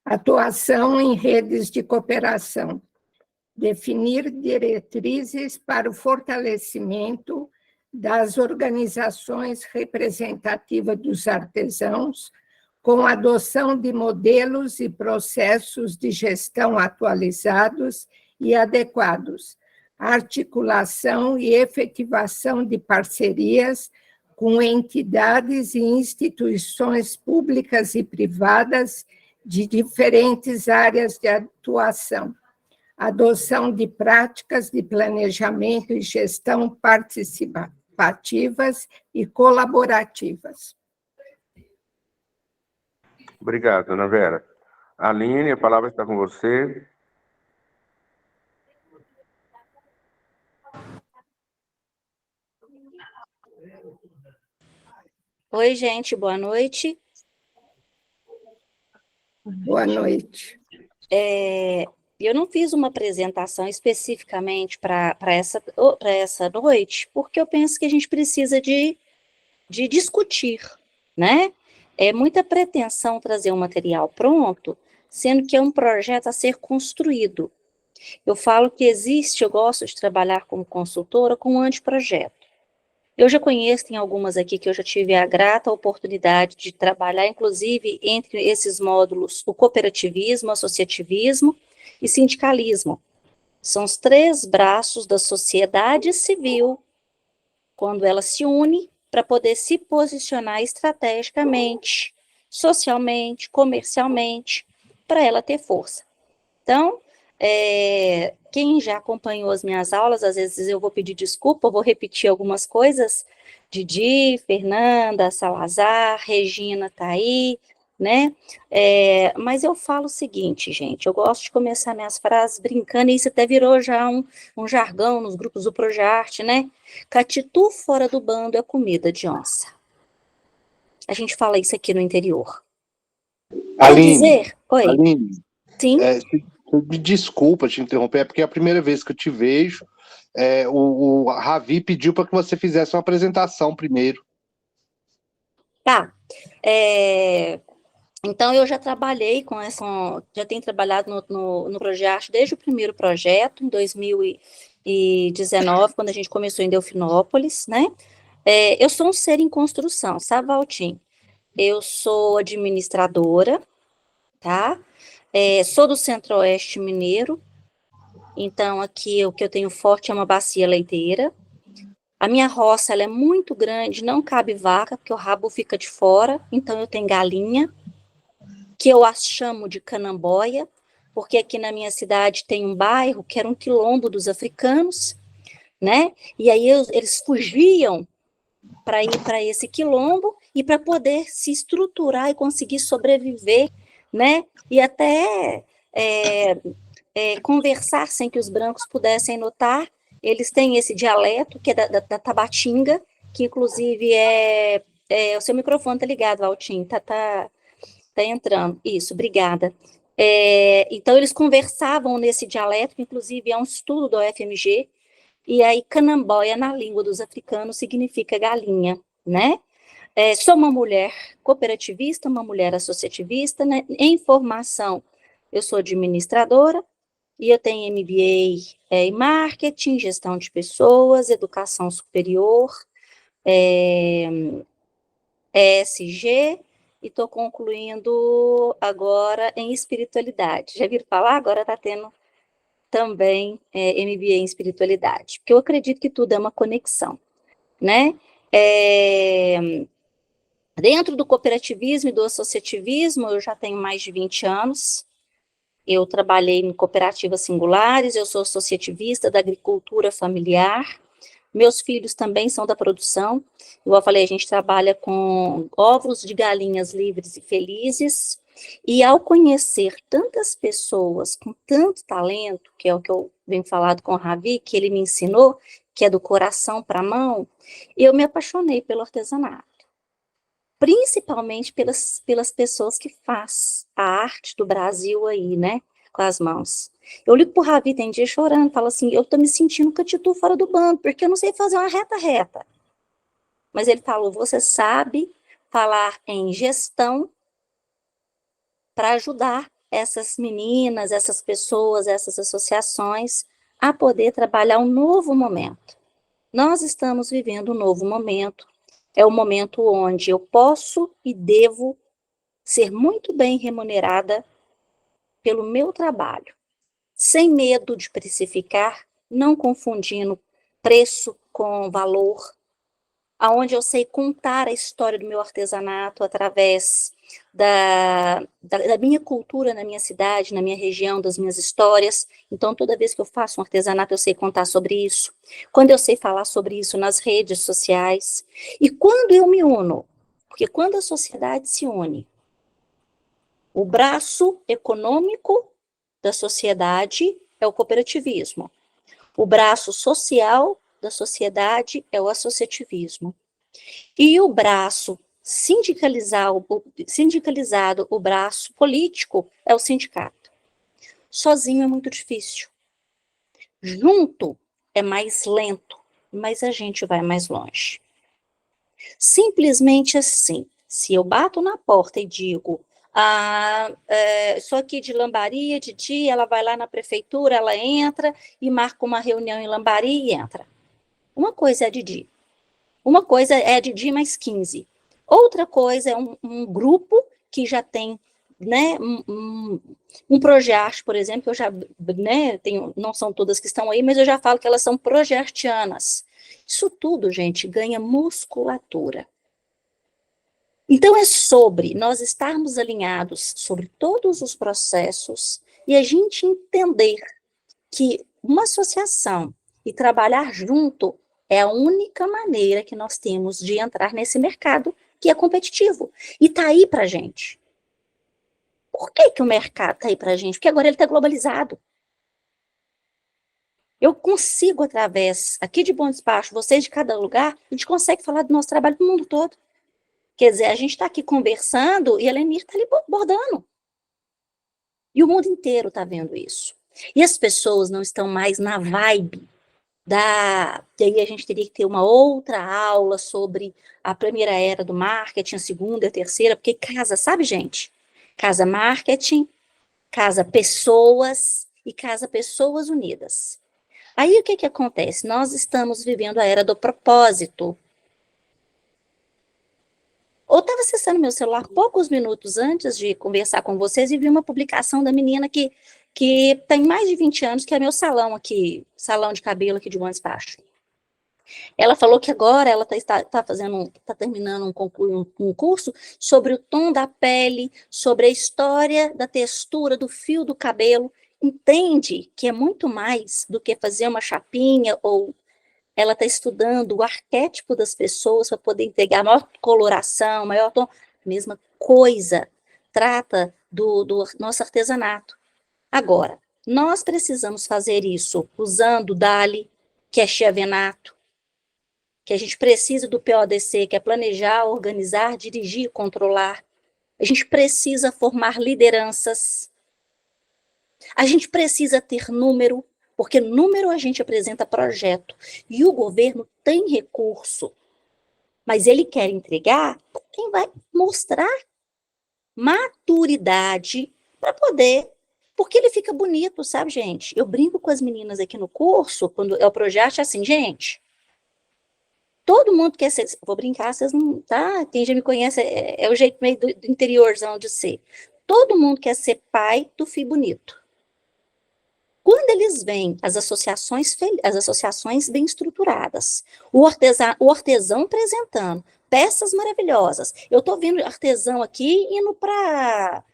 Atuação em redes de cooperação. Definir diretrizes para o fortalecimento das organizações representativas dos artesãos, com a adoção de modelos e processos de gestão atualizados e adequados, articulação e efetivação de parcerias com entidades e instituições públicas e privadas de diferentes áreas de atuação, adoção de práticas de planejamento e gestão participativas e colaborativas. Obrigado, Ana Vera. Aline, a palavra está com você. Oi, gente, boa noite. Boa noite. Eu não fiz uma apresentação especificamente para essa noite, porque eu penso que a gente precisa de discutir, né? É muita pretensão trazer um material pronto, sendo que é um projeto a ser construído. Eu falo que eu gosto de trabalhar como consultora com um anteprojeto. Eu já conheço, tem algumas aqui que eu já tive a grata oportunidade de trabalhar, inclusive, entre esses módulos, o cooperativismo, associativismo e sindicalismo. São os 3 braços da sociedade civil, quando ela se une para poder se posicionar estrategicamente, socialmente, comercialmente, para ela ter força. Então, quem já acompanhou as minhas aulas, às vezes eu vou pedir desculpa, eu vou repetir algumas coisas. Didi, Fernanda, Salazar, Regina está aí, né? Mas eu falo o seguinte, gente, eu gosto de começar minhas frases brincando, e isso até virou já um jargão nos grupos do Projarte, né? Catitu fora do bando é comida de onça. A gente fala isso aqui no interior. Aline, Oi. Aline, Sim? me desculpa te interromper, é porque é a primeira vez que eu te vejo. O Ravi pediu para que você fizesse uma apresentação primeiro. Tá. Então, eu já trabalhei já tenho trabalhado no Projarte desde o primeiro projeto, em 2019, quando a gente começou em Delfinópolis, né? Eu sou um ser em construção, sabe, Valtim? Eu sou administradora, tá? Sou do Centro-Oeste Mineiro, então aqui o que eu tenho forte é uma bacia leiteira. A minha roça, ela é muito grande, não cabe vaca, porque o rabo fica de fora, então eu tenho galinha, que eu as chamo de canamboia, porque aqui na minha cidade tem um bairro que era um quilombo dos africanos, né? E aí eles fugiam para ir para esse quilombo e para poder se estruturar e conseguir sobreviver, né? E até conversar sem que os brancos pudessem notar. Eles têm esse dialeto, que é da Tabatinga, que inclusive o seu microfone tá ligado, Valtim, tá entrando. Isso, obrigada. Então, eles conversavam nesse dialeto, que inclusive é um estudo do UFMG, e aí canamboia, na língua dos africanos, significa galinha, né? Sou uma mulher cooperativista, uma mulher associativista, né? Em formação, eu sou administradora, e eu tenho MBA em marketing, gestão de pessoas, educação superior, ESG, e estou concluindo agora em espiritualidade. Já viram falar? Agora está tendo também MBA em espiritualidade, porque eu acredito que tudo é uma conexão, né? Dentro do cooperativismo e do associativismo, eu já tenho mais de 20 anos, eu trabalhei em cooperativas singulares, eu sou associativista da agricultura familiar, meus filhos também são da produção, igual eu falei, a gente trabalha com ovos de galinhas livres e felizes, e ao conhecer tantas pessoas com tanto talento, que é o que eu venho falado com o Ravi, que ele me ensinou, que é do coração para a mão, eu me apaixonei pelo artesanato, principalmente pelas pessoas que fazem a arte do Brasil aí, né, com as mãos. Eu ligo pro Ravi, tem dia chorando, falo assim, eu tô me sentindo catitu fora do bando, porque eu não sei fazer uma reta. Mas ele falou, você sabe falar em gestão para ajudar essas meninas, essas pessoas, essas associações a poder trabalhar um novo momento. Nós estamos vivendo um novo momento. É o momento onde eu posso e devo ser muito bem remunerada pelo meu trabalho, sem medo de precificar, não confundindo preço com valor, aonde eu sei contar a história do meu artesanato através da minha cultura na minha cidade, na minha região, das minhas histórias. Então, toda vez que eu faço um artesanato, eu sei contar sobre isso. Quando eu sei falar sobre isso nas redes sociais. E quando eu me uno, porque quando a sociedade se une, o braço econômico da sociedade é o cooperativismo. O braço social da sociedade é o associativismo. E o braço sindicalizado, o braço político, é o sindicato. Sozinho é muito difícil. Junto é mais lento, mas a gente vai mais longe. Simplesmente assim, se eu bato na porta e digo, sou aqui de Lambari, Didi, ela vai lá na prefeitura, ela entra e marca uma reunião em Lambari e entra. Uma coisa é a Didi. Uma coisa é a Didi mais 15. Outra coisa é um grupo que já tem, né, um Progearte, por exemplo, que eu já, né, tenho, não são todas que estão aí, mas eu já falo que elas são progeartianas. Isso tudo, gente, ganha musculatura. Então, é sobre nós estarmos alinhados sobre todos os processos e a gente entender que uma associação e trabalhar junto é a única maneira que nós temos de entrar nesse mercado que é competitivo. E está aí para a gente. Por que o mercado está aí para a gente? Porque agora ele está globalizado. Eu consigo, através, aqui de Bom Despacho, vocês de cada lugar, a gente consegue falar do nosso trabalho no mundo todo. Quer dizer, a gente está aqui conversando e a Lenir está ali bordando. E o mundo inteiro está vendo isso. E as pessoas não estão mais na vibe e aí a gente teria que ter uma outra aula sobre a primeira era do marketing, a segunda, a terceira, porque casa, sabe, gente? Casa marketing, casa pessoas e casa pessoas unidas. Aí o que acontece? Nós estamos vivendo a era do propósito. Eu estava acessando meu celular poucos minutos antes de conversar com vocês e vi uma publicação da menina que tem mais de 20 anos, que é meu salão aqui, salão de cabelo aqui de Bom Despacho. Ela falou que agora ela está terminando um curso sobre o tom da pele, sobre a história da textura do fio do cabelo. Entende que é muito mais do que fazer uma chapinha, ou ela está estudando o arquétipo das pessoas para poder entregar maior coloração, maior tom. Mesma coisa, trata do nosso artesanato. Agora, nós precisamos fazer isso usando o DALI, que é chiavenato, que a gente precisa do PODC, que é planejar, organizar, dirigir, controlar. A gente precisa formar lideranças. A gente precisa ter número, porque número a gente apresenta projeto. E o governo tem recurso, mas ele quer entregar quem vai mostrar maturidade para poder, porque ele fica bonito, sabe, gente? Eu brinco com as meninas aqui no curso, quando é o projeto, assim, gente, todo mundo quer ser, vou brincar, vocês não, tá? Quem já me conhece, é o jeito meio do interiorzão de ser. Todo mundo quer ser pai do filho bonito. Quando eles veem as associações bem estruturadas, o artesão apresentando peças maravilhosas. Eu estou vendo artesão aqui indo para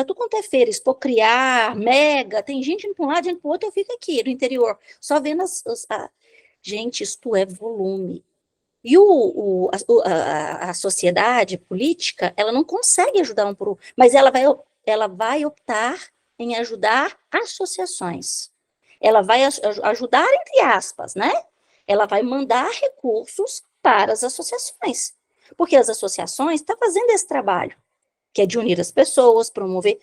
tu quanto é feira, Expocriar, Mega, tem gente indo para um lado, gente para o outro, eu fico aqui no interior, só vendo gente, isto é volume. E a sociedade política, ela não consegue ajudar um por um, mas ela vai optar em ajudar associações. Ela vai ajudar, entre aspas, né? Ela vai mandar recursos para as associações, porque as associações estão fazendo esse trabalho, que é de unir as pessoas, promover.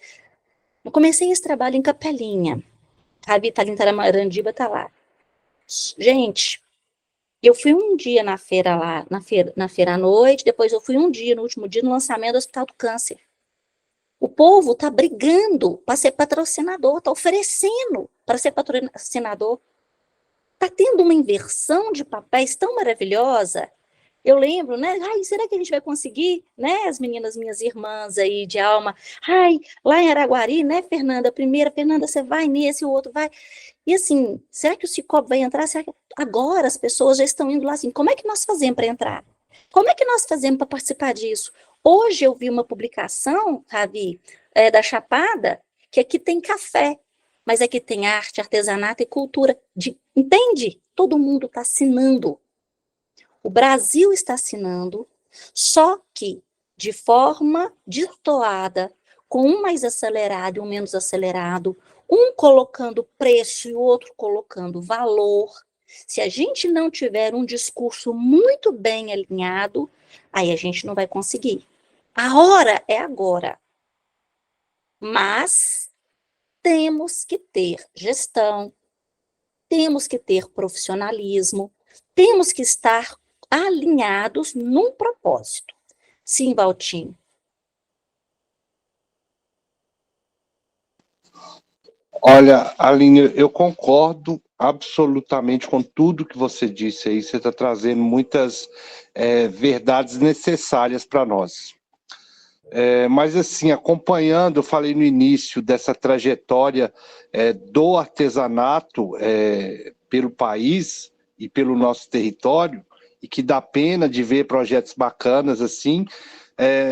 Eu comecei esse trabalho em Capelinha. A Vitalina Taramandiba está lá. Gente, eu fui um dia na feira lá, na feira à noite, depois eu fui um dia, no último dia, no lançamento do Hospital do Câncer. O povo está brigando para ser patrocinador, está oferecendo para ser patrocinador. Está tendo uma inversão de papéis tão maravilhosa. Eu lembro, né? Ai, será que a gente vai conseguir, né? As meninas, minhas irmãs aí de alma. Ai, lá em Araguari, né, Fernanda? Primeira, Fernanda, você vai nesse, o outro vai. E assim, será que o Cicobi vai entrar? Será que... Agora as pessoas já estão indo lá assim, como é que nós fazemos para entrar? Como é que nós fazemos para participar disso? Hoje eu vi uma publicação, Ravi, da Chapada, que aqui tem café, mas aqui tem arte, artesanato e cultura. Entende? Todo mundo está assinando. O Brasil está assinando, só que de forma destoada, com um mais acelerado e um menos acelerado, um colocando preço e o outro colocando valor. Se a gente não tiver um discurso muito bem alinhado, aí a gente não vai conseguir. A hora é agora. Mas temos que ter gestão, temos que ter profissionalismo, temos que estar alinhados num propósito. Sim, Valtinho. Olha, Aline, eu concordo absolutamente com tudo que você disse aí. Você está trazendo muitas verdades necessárias para nós. Mas, assim, acompanhando, eu falei no início dessa trajetória do artesanato pelo país e pelo nosso território, e que dá pena de ver projetos bacanas assim,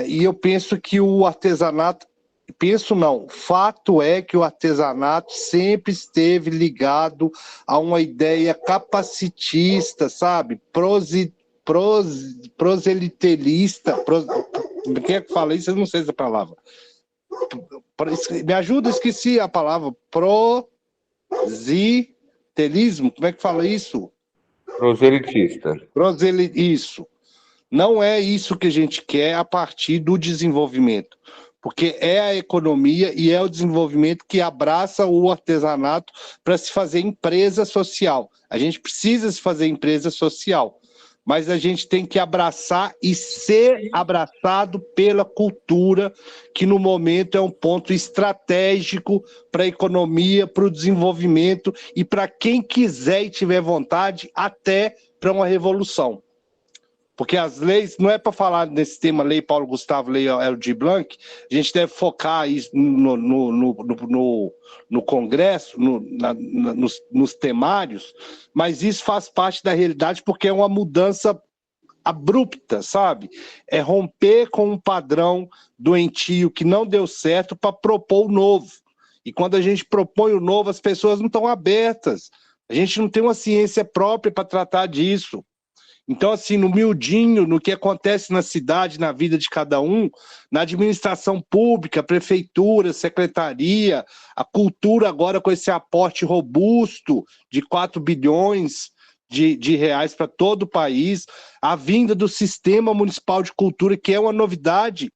e eu penso que o artesanato, fato é que o artesanato sempre esteve ligado a uma ideia capacitista, sabe? Proselitelista, quem é que fala isso? Eu não sei essa palavra. Me ajuda, esqueci a palavra. Prositelismo, como é que fala isso? Proselitista. Isso. Não é isso que a gente quer a partir do desenvolvimento, porque é a economia e é o desenvolvimento que abraça o artesanato para se fazer empresa social. A gente precisa se fazer empresa social, mas a gente tem que abraçar e ser abraçado pela cultura, que no momento é um ponto estratégico para a economia, para o desenvolvimento e para quem quiser e tiver vontade, até para uma revolução. Porque as leis, não é para falar nesse tema, lei Paulo Gustavo, lei Aldir Blanc, a gente deve focar isso no Congresso, nos temários, mas isso faz parte da realidade porque é uma mudança abrupta, sabe? É romper com um padrão doentio que não deu certo para propor o novo. E quando a gente propõe o novo, as pessoas não estão abertas. A gente não tem uma ciência própria para tratar disso. Então, assim, no miudinho, no que acontece na cidade, na vida de cada um, na administração pública, prefeitura, secretaria, a cultura agora com esse aporte robusto de 4 bilhões de reais para todo o país, a vinda do Sistema Municipal de Cultura, que é uma novidade.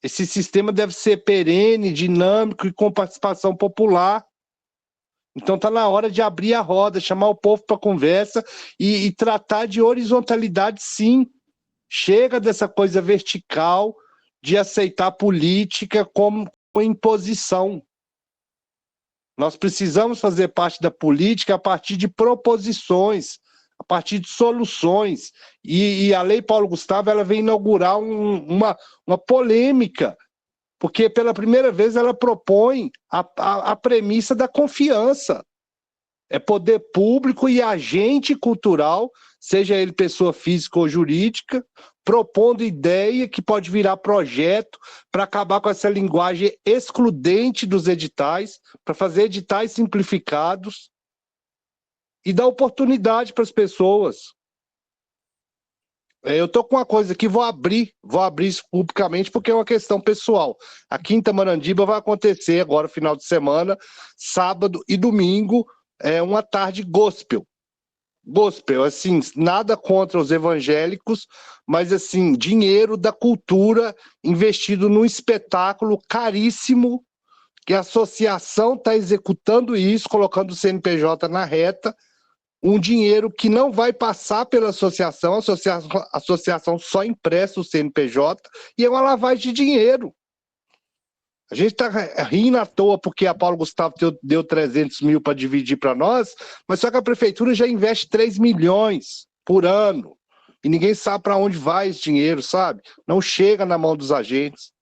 Esse sistema deve ser perene, dinâmico e com participação popular. Então está na hora de abrir a roda, chamar o povo para conversa e tratar de horizontalidade, sim. Chega dessa coisa vertical de aceitar política como imposição. Nós precisamos fazer parte da política a partir de proposições, a partir de soluções. E a Lei Paulo Gustavo ela vem inaugurar uma polêmica, porque pela primeira vez ela propõe a premissa da confiança. É poder público e agente cultural, seja ele pessoa física ou jurídica, propondo ideia que pode virar projeto para acabar com essa linguagem excludente dos editais, para fazer editais simplificados e dar oportunidade para as pessoas. Eu estou com uma coisa aqui, vou abrir isso publicamente porque é uma questão pessoal. Aqui em Tamarandiba vai acontecer agora, final de semana, sábado e domingo, uma tarde gospel. Gospel, assim, nada contra os evangélicos, mas assim, dinheiro da cultura investido num espetáculo caríssimo, que a associação está executando isso, colocando o CNPJ na reta, um dinheiro que não vai passar pela associação, a associação só empresta o CNPJ, e é uma lavagem de dinheiro. A gente está rindo à toa porque a Paulo Gustavo deu 300 mil para dividir para nós, mas só que a prefeitura já investe 3 milhões por ano. E ninguém sabe para onde vai esse dinheiro, sabe? Não chega na mão dos agentes.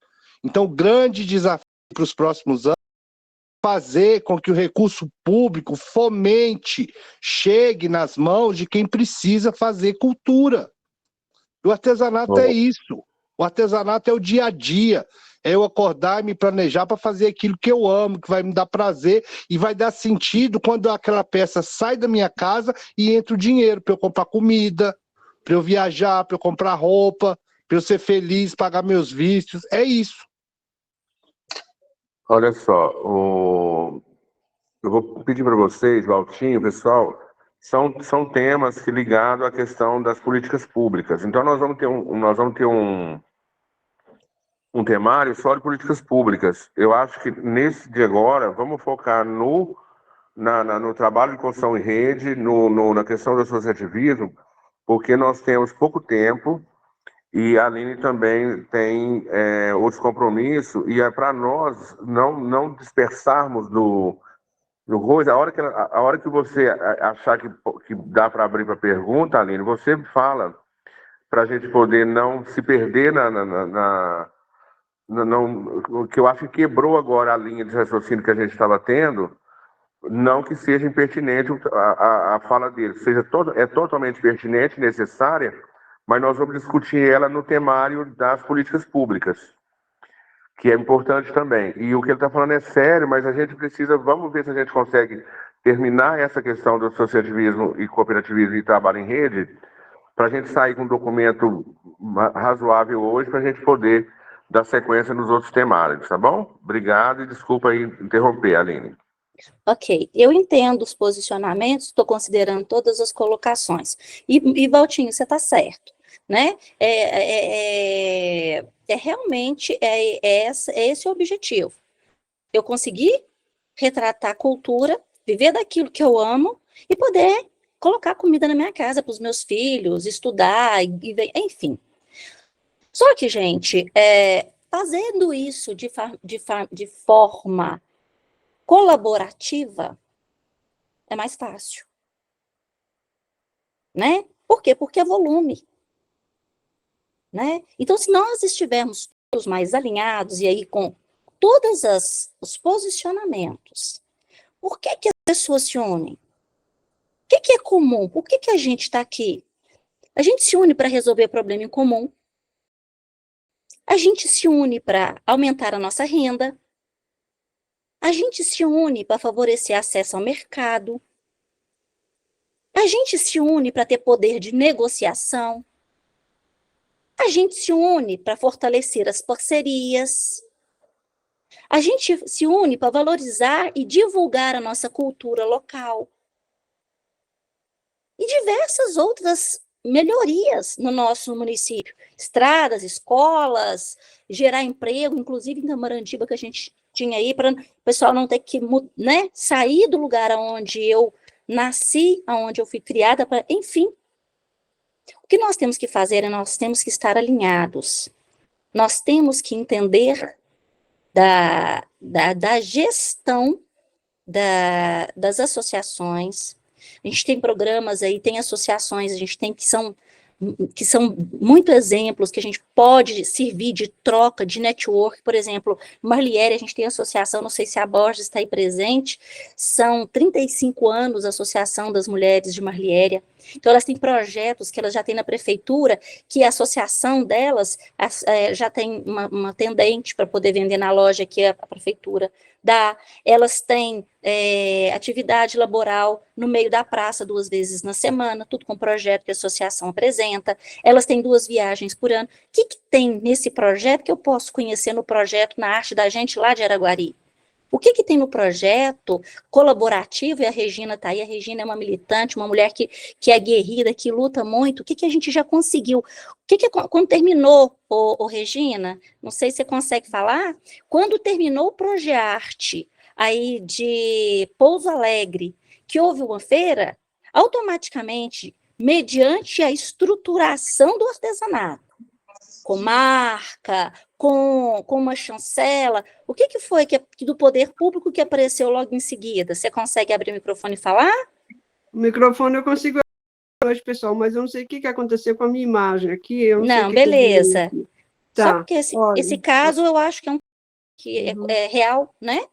Então, o grande desafio para os próximos anos é fazer com que o recurso público fomente, chegue nas mãos de quem precisa fazer cultura. O artesanato é isso. O artesanato é o dia a dia. É eu acordar e me planejar para fazer aquilo que eu amo, que vai me dar prazer e vai dar sentido quando aquela peça sai da minha casa e entra o dinheiro para eu comprar comida, para eu viajar, para eu comprar roupa, para eu ser feliz, pagar meus vícios. É isso. Olha só, eu vou pedir para vocês, Valtinho, pessoal, são temas que ligados à questão das políticas públicas. Então, nós vamos ter um temário só de políticas públicas. Eu acho que nesse de agora, vamos focar no trabalho de construção em rede, na questão do associativismo, porque nós temos pouco tempo e a Aline também tem outros compromissos, e é para nós não dispersarmos do coisa. A hora que você achar que dá para abrir para pergunta, Aline, você fala, para a gente poder não se perder o que eu acho que quebrou agora a linha de raciocínio que a gente estava tendo, não que seja impertinente a fala dele, é totalmente pertinente, necessária, mas nós vamos discutir ela no temário das políticas públicas, que é importante também. E o que ele está falando é sério, mas a gente vamos ver se a gente consegue terminar essa questão do associativismo e cooperativismo e trabalho em rede, para a gente sair com um documento razoável hoje, para a gente poder dar sequência nos outros temários, tá bom? Obrigado e desculpa aí interromper, Aline. Ok, eu entendo os posicionamentos, estou considerando todas as colocações. E Valtinho, você está certo, né? Realmente esse o objetivo. Eu conseguir retratar a cultura, viver daquilo que eu amo e poder colocar comida na minha casa para os meus filhos, estudar, enfim. Só que, gente, fazendo isso de forma colaborativa, é mais fácil. Né? Por quê? Porque é volume. Né? Então, se nós estivermos todos mais alinhados, e aí com todos os posicionamentos, por que as pessoas se unem? O que é comum? Por que a gente está aqui? A gente se une para resolver problema em comum. A gente se une para aumentar a nossa renda. A gente se une para favorecer acesso ao mercado. A gente se une para ter poder de negociação. A gente se une para fortalecer as parcerias. A gente se une para valorizar e divulgar a nossa cultura local. E diversas outras melhorias no nosso município. Estradas, escolas, gerar emprego, inclusive em Tamarantiba, que a gente tinha aí, para o pessoal não ter que, né, sair do lugar onde eu nasci, onde eu fui criada, enfim. O que nós temos que fazer é nós temos que estar alinhados. Nós temos que entender da gestão das associações. A gente tem programas aí, tem associações, a gente tem que são muito exemplos que a gente pode servir de troca, de network. Por exemplo, Marliere, a gente tem associação, não sei se a Borges está aí presente, são 35 anos a Associação das Mulheres de Marliere. Então, elas têm projetos que elas já têm na prefeitura, que a associação delas já tem uma atendente para poder vender na loja que a prefeitura dá. Elas têm atividade laboral no meio da praça 2 vezes na semana, tudo com projeto que a associação apresenta. Elas têm 2 viagens por ano. O que tem nesse projeto que eu posso conhecer no projeto Na Arte da Gente lá de Araguari? O que tem no projeto colaborativo? E a Regina está aí, a Regina é uma militante, uma mulher que é aguerrida, que luta muito. O que a gente já conseguiu? Quando terminou, Regina, não sei se você consegue falar, quando terminou o Projearte aí de Pouso Alegre, que houve uma feira, automaticamente, mediante a estruturação do artesanato, com marca, com uma chancela. O que foi que do poder público que apareceu logo em seguida? Você consegue abrir o microfone e falar? O microfone eu consigo hoje, pessoal, mas eu não sei o que aconteceu com a minha imagem aqui. Eu não sei o que beleza. Que eu Só tá, porque esse caso eu acho que é real, né?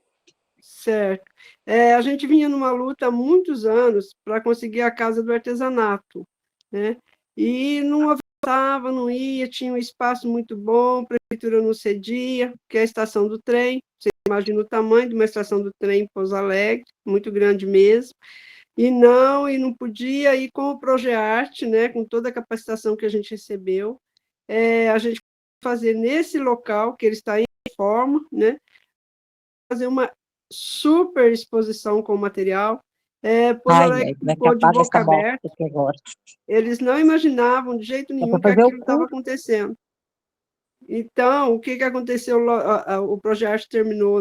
Certo. A gente vinha numa luta há muitos anos para conseguir a Casa do Artesanato, né? E não avançava, não ia, tinha um espaço muito bom, a prefeitura não cedia, que é a estação do trem, você imagina o tamanho de uma estação do trem em Pouso Alegre, muito grande mesmo, e não podia, e com o Progearte, né, com toda a capacitação que a gente recebeu, a gente fazer nesse local, que ele está em reforma, né, fazer uma super exposição com o material. Pouso Alegre ficou de boca aberta. Eles não imaginavam de jeito nenhum que aquilo estava acontecendo. Então, o que aconteceu? O projeto terminou,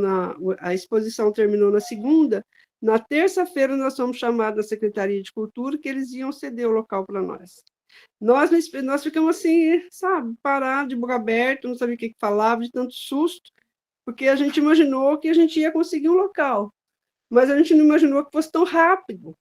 a exposição terminou na segunda. Na terça-feira, nós fomos chamados da Secretaria de Cultura, que eles iam ceder o local para nós. Nós ficamos assim, sabe, parados, de boca aberta, não sabia o que falava, de tanto susto, porque a gente imaginou que a gente ia conseguir um local, mas a gente não imaginou que fosse tão rápido,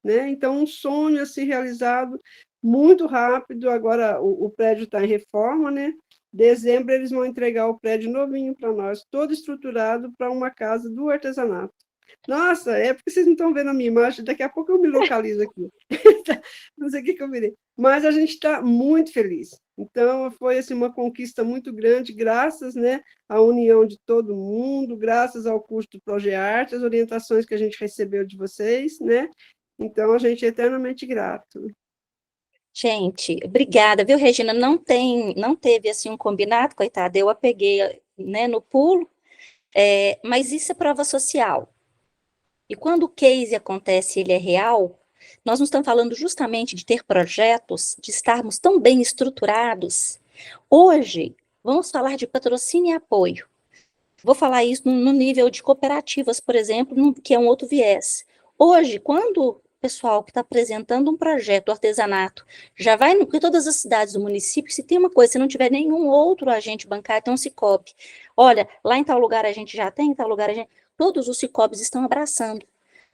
né? Então, um sonho assim realizado muito rápido. Agora o prédio está em reforma, né? Dezembro eles vão entregar o prédio novinho para nós, todo estruturado para uma casa do artesanato. Nossa, é porque vocês não estão vendo a minha imagem, daqui a pouco eu me localizo aqui. Não sei o que eu virei. Mas a gente está muito feliz. Então, foi assim, uma conquista muito grande, graças, né, à união de todo mundo, graças ao curso do Progearte, as orientações que a gente recebeu de vocês, né? Então, a gente é eternamente grato. Gente, obrigada, viu, Regina? Não teve assim um combinado, coitada, eu a peguei, né, no pulo, mas isso é prova social. E quando o case acontece, ele é real, nós não estamos falando justamente de ter projetos, de estarmos tão bem estruturados. Hoje, vamos falar de patrocínio e apoio. Vou falar isso no nível de cooperativas, por exemplo, que é um outro viés. Hoje, quando o pessoal que está apresentando um projeto, artesanato, já vai em todas as cidades do município, se tem uma coisa, se não tiver nenhum outro agente bancário, então Sicoob. Olha, lá em tal lugar a gente já tem, em tal lugar a gente... Todos os Sicoob estão abraçando.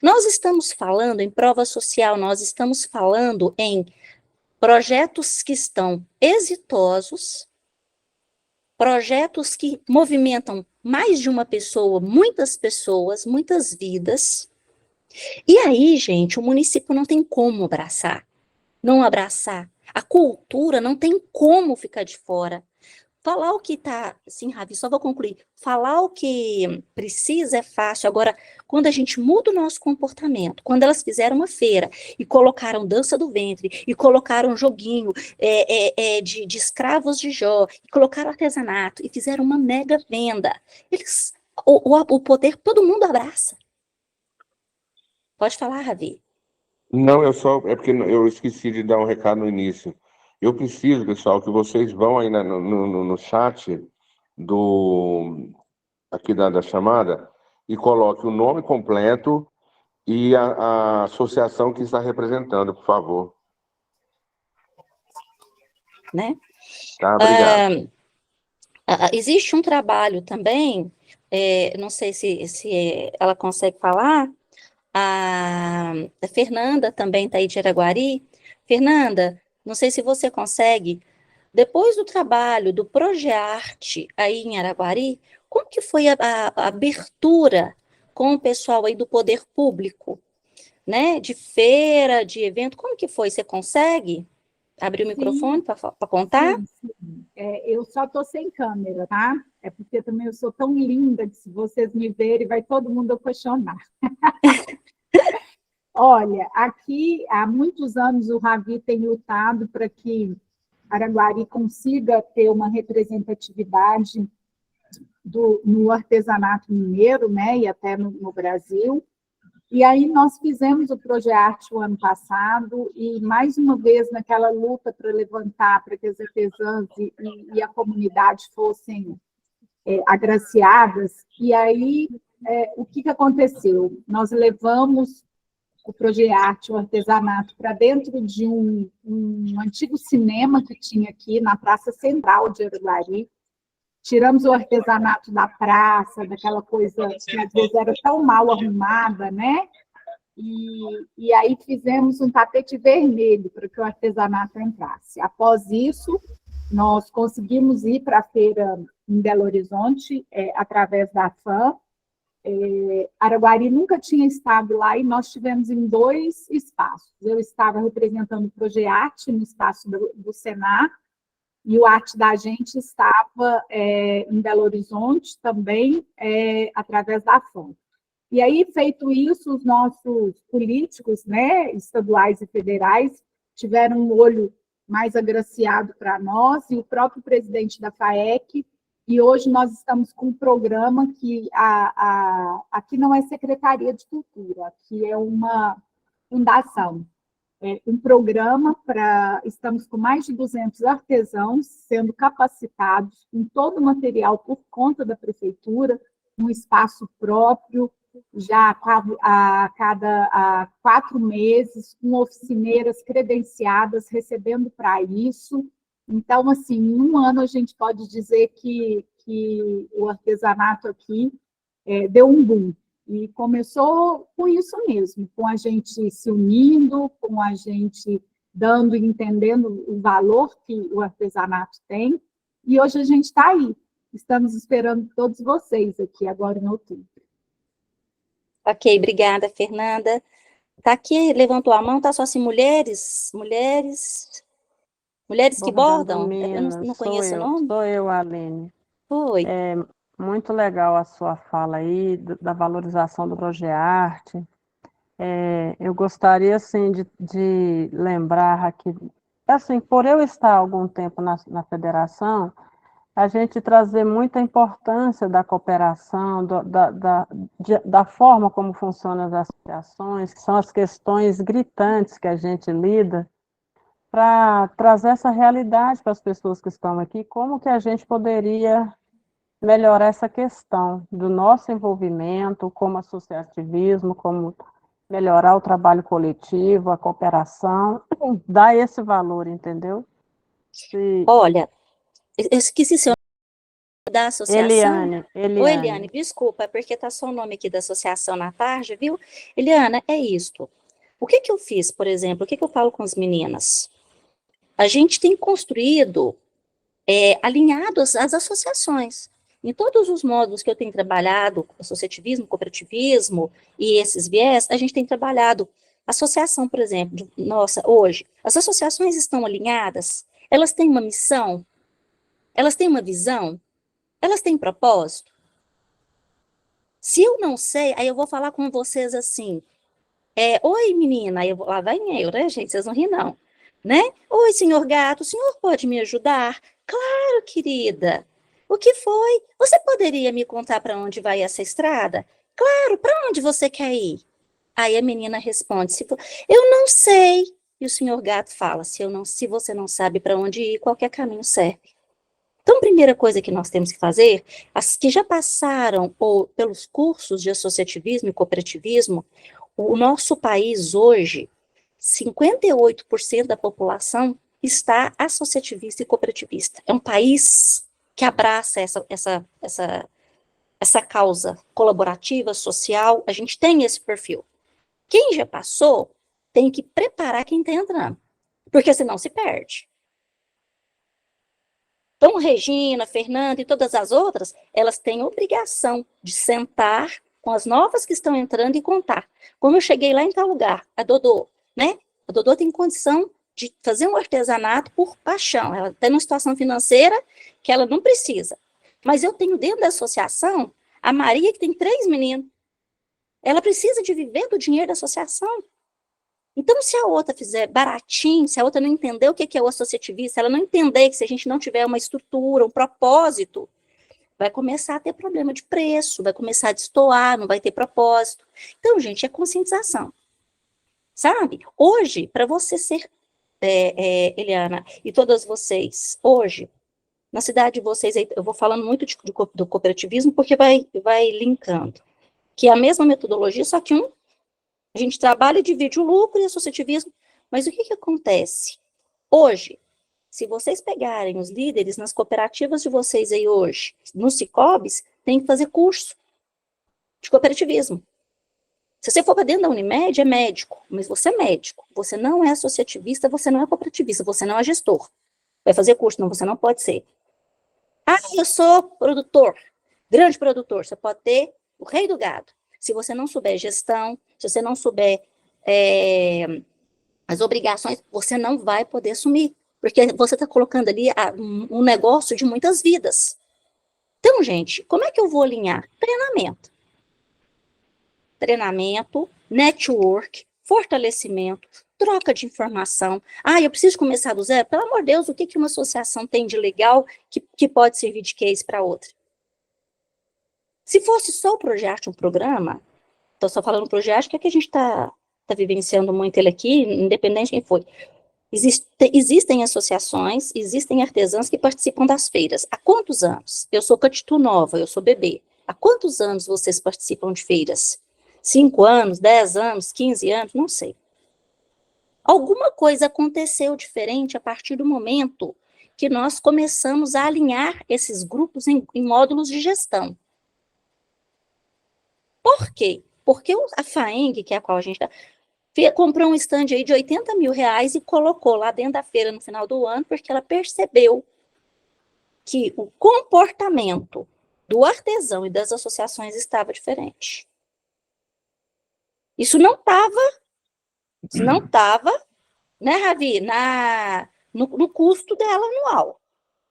Nós estamos falando em prova social, nós estamos falando em projetos que estão exitosos, projetos que movimentam mais de uma pessoa, muitas vidas. E aí, gente, o município não tem como não abraçar. A cultura não tem como ficar de fora. Falar o que está, sim, Ravi, só vou concluir. Falar o que precisa é fácil. Agora, quando a gente muda o nosso comportamento, quando elas fizeram uma feira e colocaram dança do ventre, e colocaram um joguinho de escravos de Jó, e colocaram artesanato, e fizeram uma mega venda, o poder, todo mundo abraça. Pode falar, Ravi. Não, é porque eu esqueci de dar um recado no início. Eu preciso, pessoal, que vocês vão aí no chat aqui da chamada e coloquem o nome completo e a associação que está representando, por favor. Né? Tá, obrigado. Existe um trabalho também, não sei se ela consegue falar, a Fernanda também está aí de Araguari. Fernanda, não sei se você consegue, depois do trabalho do Progearte aí em Araguari, como que foi a abertura com o pessoal aí do poder público, né? De feira, de evento, como que foi? Você consegue abrir o microfone para contar? Sim. Eu só estou sem câmera, tá? É porque também eu sou tão linda que se vocês me verem, vai todo mundo questionar. Olha, aqui há muitos anos o Ravi tem lutado para que Araguari consiga ter uma representatividade no artesanato mineiro, né, e até no Brasil. E aí nós fizemos o Progearte o ano passado, e mais uma vez naquela luta para levantar, para que as artesãs e a comunidade fossem agraciadas. E aí, o que aconteceu? Nós levamos o Projearte, o artesanato, para dentro de um antigo cinema que tinha aqui na Praça Central de Araguari. Tiramos o artesanato da praça, daquela coisa que às vezes era tão mal arrumada, né? E aí fizemos um tapete vermelho para que o artesanato entrasse. Após isso, nós conseguimos ir para a feira em Belo Horizonte, através da FAM. Araguari nunca tinha estado lá e nós tivemos em 2 espaços. Eu estava representando o Projearte no espaço do Senar, e o Arte da Gente estava em Belo Horizonte também, através da FAM. E aí, feito isso, os nossos políticos, né, estaduais e federais, tiveram um olho mais agraciado para nós, e o próprio presidente da FAEC, e hoje nós estamos com um programa que aqui não é Secretaria de Cultura, aqui é uma fundação. Um programa estamos com mais de 200 artesãos sendo capacitados com todo o material por conta da prefeitura, um espaço próprio, já a 4 meses, com oficineiras credenciadas, recebendo para isso. Então, assim, em um ano a gente pode dizer que o artesanato aqui deu um boom. E começou com isso mesmo, com a gente se unindo, com a gente dando e entendendo o valor que o artesanato tem. E hoje a gente está aí. Estamos esperando todos vocês aqui agora em outubro. Ok, obrigada, Fernanda. Tá aqui, levantou a mão, tá só assim, mulheres que bordam? Eu não conheço o nome. Sou eu, Aline. Oi. Muito legal a sua fala aí, da valorização do Projearte. Eu gostaria, assim, de lembrar aqui, assim, por eu estar há algum tempo na federação, a gente trazer muita importância da cooperação, da forma como funcionam as associações, que são as questões gritantes que a gente lida, para trazer essa realidade para as pessoas que estão aqui, como que a gente poderia melhorar essa questão do nosso envolvimento como associativismo, como melhorar o trabalho coletivo, a cooperação, dar esse valor, entendeu? Olha, eu esqueci seu nome da associação. Eliane. Oi, Eliane, desculpa, é porque está só o nome aqui da associação na tarde, viu? Eliana, é isto. O que eu fiz, por exemplo, o que eu falo com as meninas? A gente tem construído alinhados às associações. Em todos os módulos que eu tenho trabalhado, associativismo, cooperativismo e esses viés, a gente tem trabalhado. Associação, por exemplo, hoje, as associações estão alinhadas, elas têm uma missão, elas têm uma visão, elas têm propósito. Se eu não sei, aí eu vou falar com vocês assim, oi, menina, aí lá vai eu, né, gente, vocês não ri não, né? Oi, senhor gato, o senhor pode me ajudar? Claro, querida. O que foi? Você poderia me contar para onde vai essa estrada? Claro, para onde você quer ir? Aí a menina responde, eu não sei. E o senhor gato fala, se você não sabe para onde ir, qualquer caminho serve. Então, a primeira coisa que nós temos que fazer, as que já passaram pelos cursos de associativismo e cooperativismo, o nosso país hoje, 58% da população está associativista e cooperativista. É um país que abraça essa causa colaborativa, social, a gente tem esse perfil. Quem já passou, tem que preparar quem está entrando, porque senão se perde. Então, Regina, Fernanda e todas as outras, elas têm obrigação de sentar com as novas que estão entrando e contar. Como eu cheguei lá em tal lugar, a Dodô, né? A Dodô tem condição de fazer um artesanato por paixão. Ela está numa situação financeira que ela não precisa. Mas eu tenho dentro da associação a Maria, que tem 3 meninos. Ela precisa de viver do dinheiro da associação. Então, se a outra fizer baratinho, se a outra não entender o que é o associativista, ela não entender que se a gente não tiver uma estrutura, um propósito, vai começar a ter problema de preço, vai começar a destoar, não vai ter propósito. Então, gente, é conscientização. Sabe? Hoje, para você ser, Eliana, e todas vocês, hoje, na cidade de vocês, eu vou falando muito do cooperativismo, porque vai linkando, que é a mesma metodologia, só que um A gente trabalha e divide o lucro e associativismo, mas o que acontece? Hoje, se vocês pegarem os líderes nas cooperativas de vocês aí hoje, nos Sicobs, tem que fazer curso de cooperativismo. Se você for para dentro da Unimed, é médico, mas você é médico, você não é associativista, você não é cooperativista, você não é gestor. Vai fazer curso, não, você não pode ser. Ah, eu sou produtor, grande produtor, você pode ter o rei do gado. Se você não souber gestão, se você não souber as obrigações, você não vai poder assumir, porque você está colocando ali um negócio de muitas vidas. Então, gente, como é que eu vou alinhar? Treinamento, network, fortalecimento, troca de informação. Ah, eu preciso começar do zero? Pelo amor de Deus, o que uma associação tem de legal que pode servir de case para outra? Se fosse só o Progearte um programa, estou só falando Progearte, que é que a gente está vivenciando muito ele aqui, independente de quem foi. Existem associações, existem artesãos que participam das feiras. Há quantos anos? Eu sou Catitu Nova, eu sou bebê. Há quantos anos vocês participam de feiras? 5 anos, 10 anos, 15 anos? Não sei. Alguma coisa aconteceu diferente a partir do momento que nós começamos a alinhar esses grupos em módulos de gestão. Por quê? Porque a FAENG, que é a qual a gente está, comprou um stand aí de R$80 mil e colocou lá dentro da feira no final do ano, porque ela percebeu que o comportamento do artesão e das associações estava diferente. Isso não estava, né, Ravi, no custo dela anual.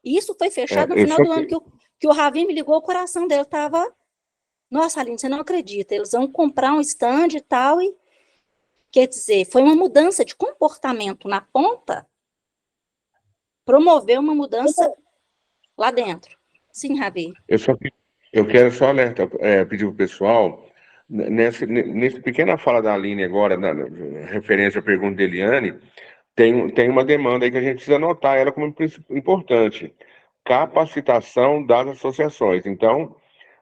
Isso foi fechado no final do ano, que o Ravi me ligou, o coração dele estava... Nossa, Aline, você não acredita, eles vão comprar um stand e tal, e quer dizer, foi uma mudança de comportamento na ponta, promoveu uma mudança lá dentro. Sim, Ravi. Eu quero só alertar, pedir para o pessoal, nessa pequena fala da Aline agora, na referência à pergunta de Eliane, tem uma demanda aí que a gente precisa anotar ela como importante. Capacitação das associações. Então,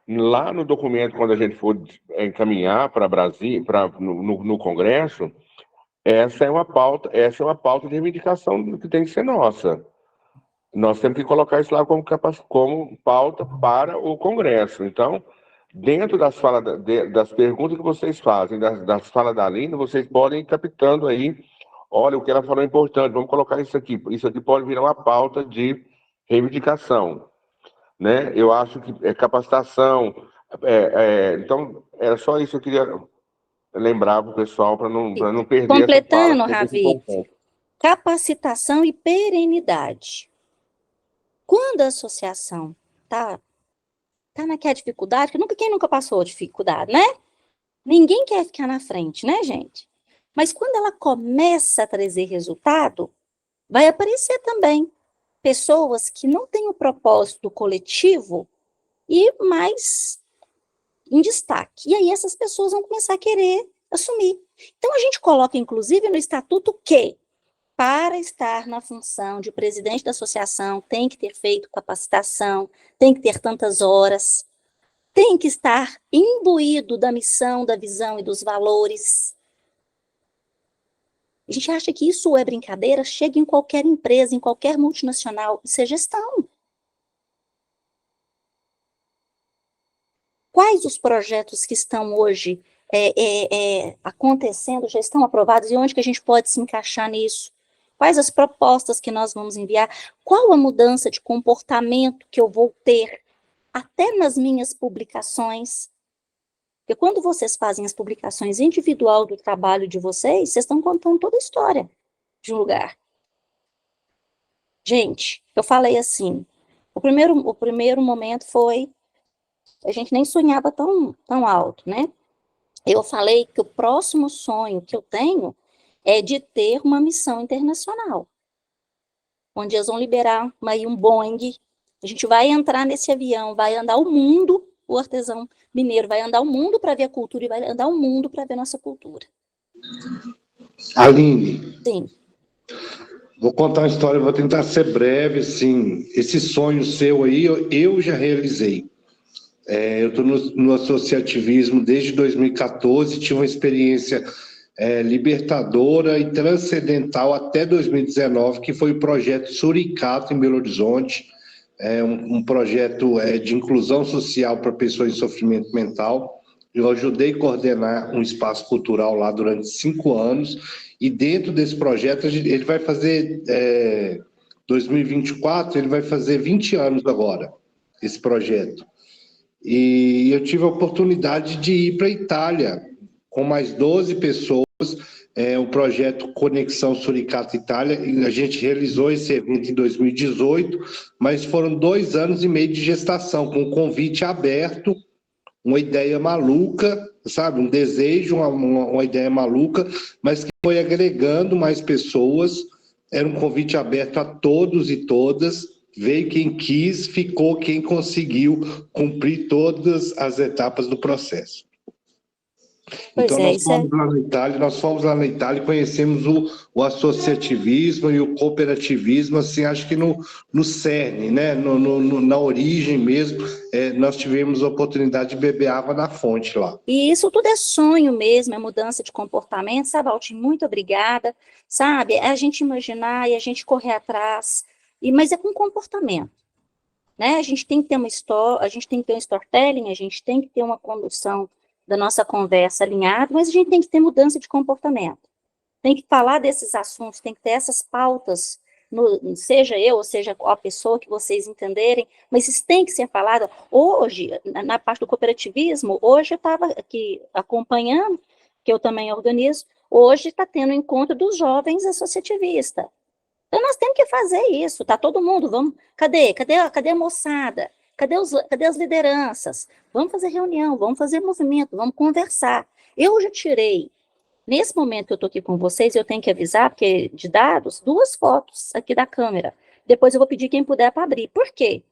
lá no documento, quando a gente for encaminhar para Brasília, no Congresso, essa é uma pauta de reivindicação que tem que ser nossa. Nós temos que colocar isso lá como pauta para o Congresso. Então, dentro das perguntas que vocês fazem, das falas da Aline, vocês podem ir captando aí, olha, o que ela falou é importante, vamos colocar isso aqui. Isso aqui pode virar uma pauta de reivindicação. Né? Eu acho que capacitação. Então, era só isso que eu queria lembrar para o pessoal, para não perder. Completando, Ravi, capacitação e perenidade. Quando a associação está naquela dificuldade, que quem nunca passou dificuldade, né? Ninguém quer ficar na frente, né, gente? Mas quando ela começa a trazer resultado, vai aparecer também pessoas que não têm o propósito coletivo e mais em destaque. E aí essas pessoas vão começar a querer assumir. Então a gente coloca, inclusive, no estatuto que, para estar na função de presidente da associação, tem que ter feito capacitação, tem que ter tantas horas, tem que estar imbuído da missão, da visão e dos valores. A gente acha que isso é brincadeira, chega em qualquer empresa, em qualquer multinacional, isso é gestão. Quais os projetos que estão hoje acontecendo, já estão aprovados, e onde que a gente pode se encaixar nisso? Quais as propostas que nós vamos enviar? Qual a mudança de comportamento que eu vou ter, até nas minhas publicações? Porque quando vocês fazem as publicações individual do trabalho de vocês estão contando toda a história de um lugar. Gente, eu falei assim, o primeiro momento foi, a gente nem sonhava tão alto, né? Eu falei que o próximo sonho que eu tenho é de ter uma missão internacional, onde eles vão liberar um Boeing, a gente vai entrar nesse avião, vai andar o mundo, o artesão mineiro vai andar o mundo para ver a cultura e vai andar o mundo para ver a nossa cultura. Aline. Sim. Vou contar uma história, vou tentar ser breve, assim. Esse sonho seu aí, eu já realizei. Eu estou no associativismo desde 2014, tive uma experiência libertadora e transcendental até 2019, que foi o projeto Suricato, em Belo Horizonte, um projeto de inclusão social para pessoas em sofrimento mental. Eu ajudei a coordenar um espaço cultural lá durante 5 anos, e dentro desse projeto, ele vai fazer, 2024, ele vai fazer 20 anos agora, esse projeto. E eu tive a oportunidade de ir para a Itália, com mais 12 pessoas, o projeto Conexão Suricato Itália. A gente realizou esse evento em 2018, mas foram 2 anos e meio de gestação, com um convite aberto, uma ideia maluca, sabe? Um desejo, uma ideia maluca, mas que foi agregando mais pessoas. Era um convite aberto a todos e todas. Veio quem quis, ficou quem conseguiu cumprir todas as etapas do processo. Então, nós fomos lá na Itália e conhecemos o associativismo e o cooperativismo, assim, acho que no cerne, né? Na origem mesmo, nós tivemos a oportunidade de beber água na fonte lá. E isso tudo é sonho mesmo, é mudança de comportamento, sabe, Altim? Muito obrigada, sabe? É a gente imaginar e a gente correr atrás, mas é com comportamento, né? A gente tem que ter uma história, a gente tem que ter um storytelling, a gente tem que ter uma condução da nossa conversa alinhada, mas a gente tem que ter mudança de comportamento. Tem que falar desses assuntos, tem que ter essas pautas, seja eu, ou seja a pessoa que vocês entenderem, mas isso tem que ser falado. Hoje, na parte do cooperativismo, hoje eu estava aqui acompanhando, que eu também organizo, hoje está tendo o encontro dos jovens associativistas. Então, nós temos que fazer isso, tá todo mundo, vamos, cadê a moçada? Cadê as lideranças? Vamos fazer reunião, vamos fazer movimento, vamos conversar. Eu já tirei, nesse momento que eu estou aqui com vocês, eu tenho que avisar, porque de dados, 2 fotos aqui da câmera. Depois eu vou pedir quem puder para abrir. Por quê?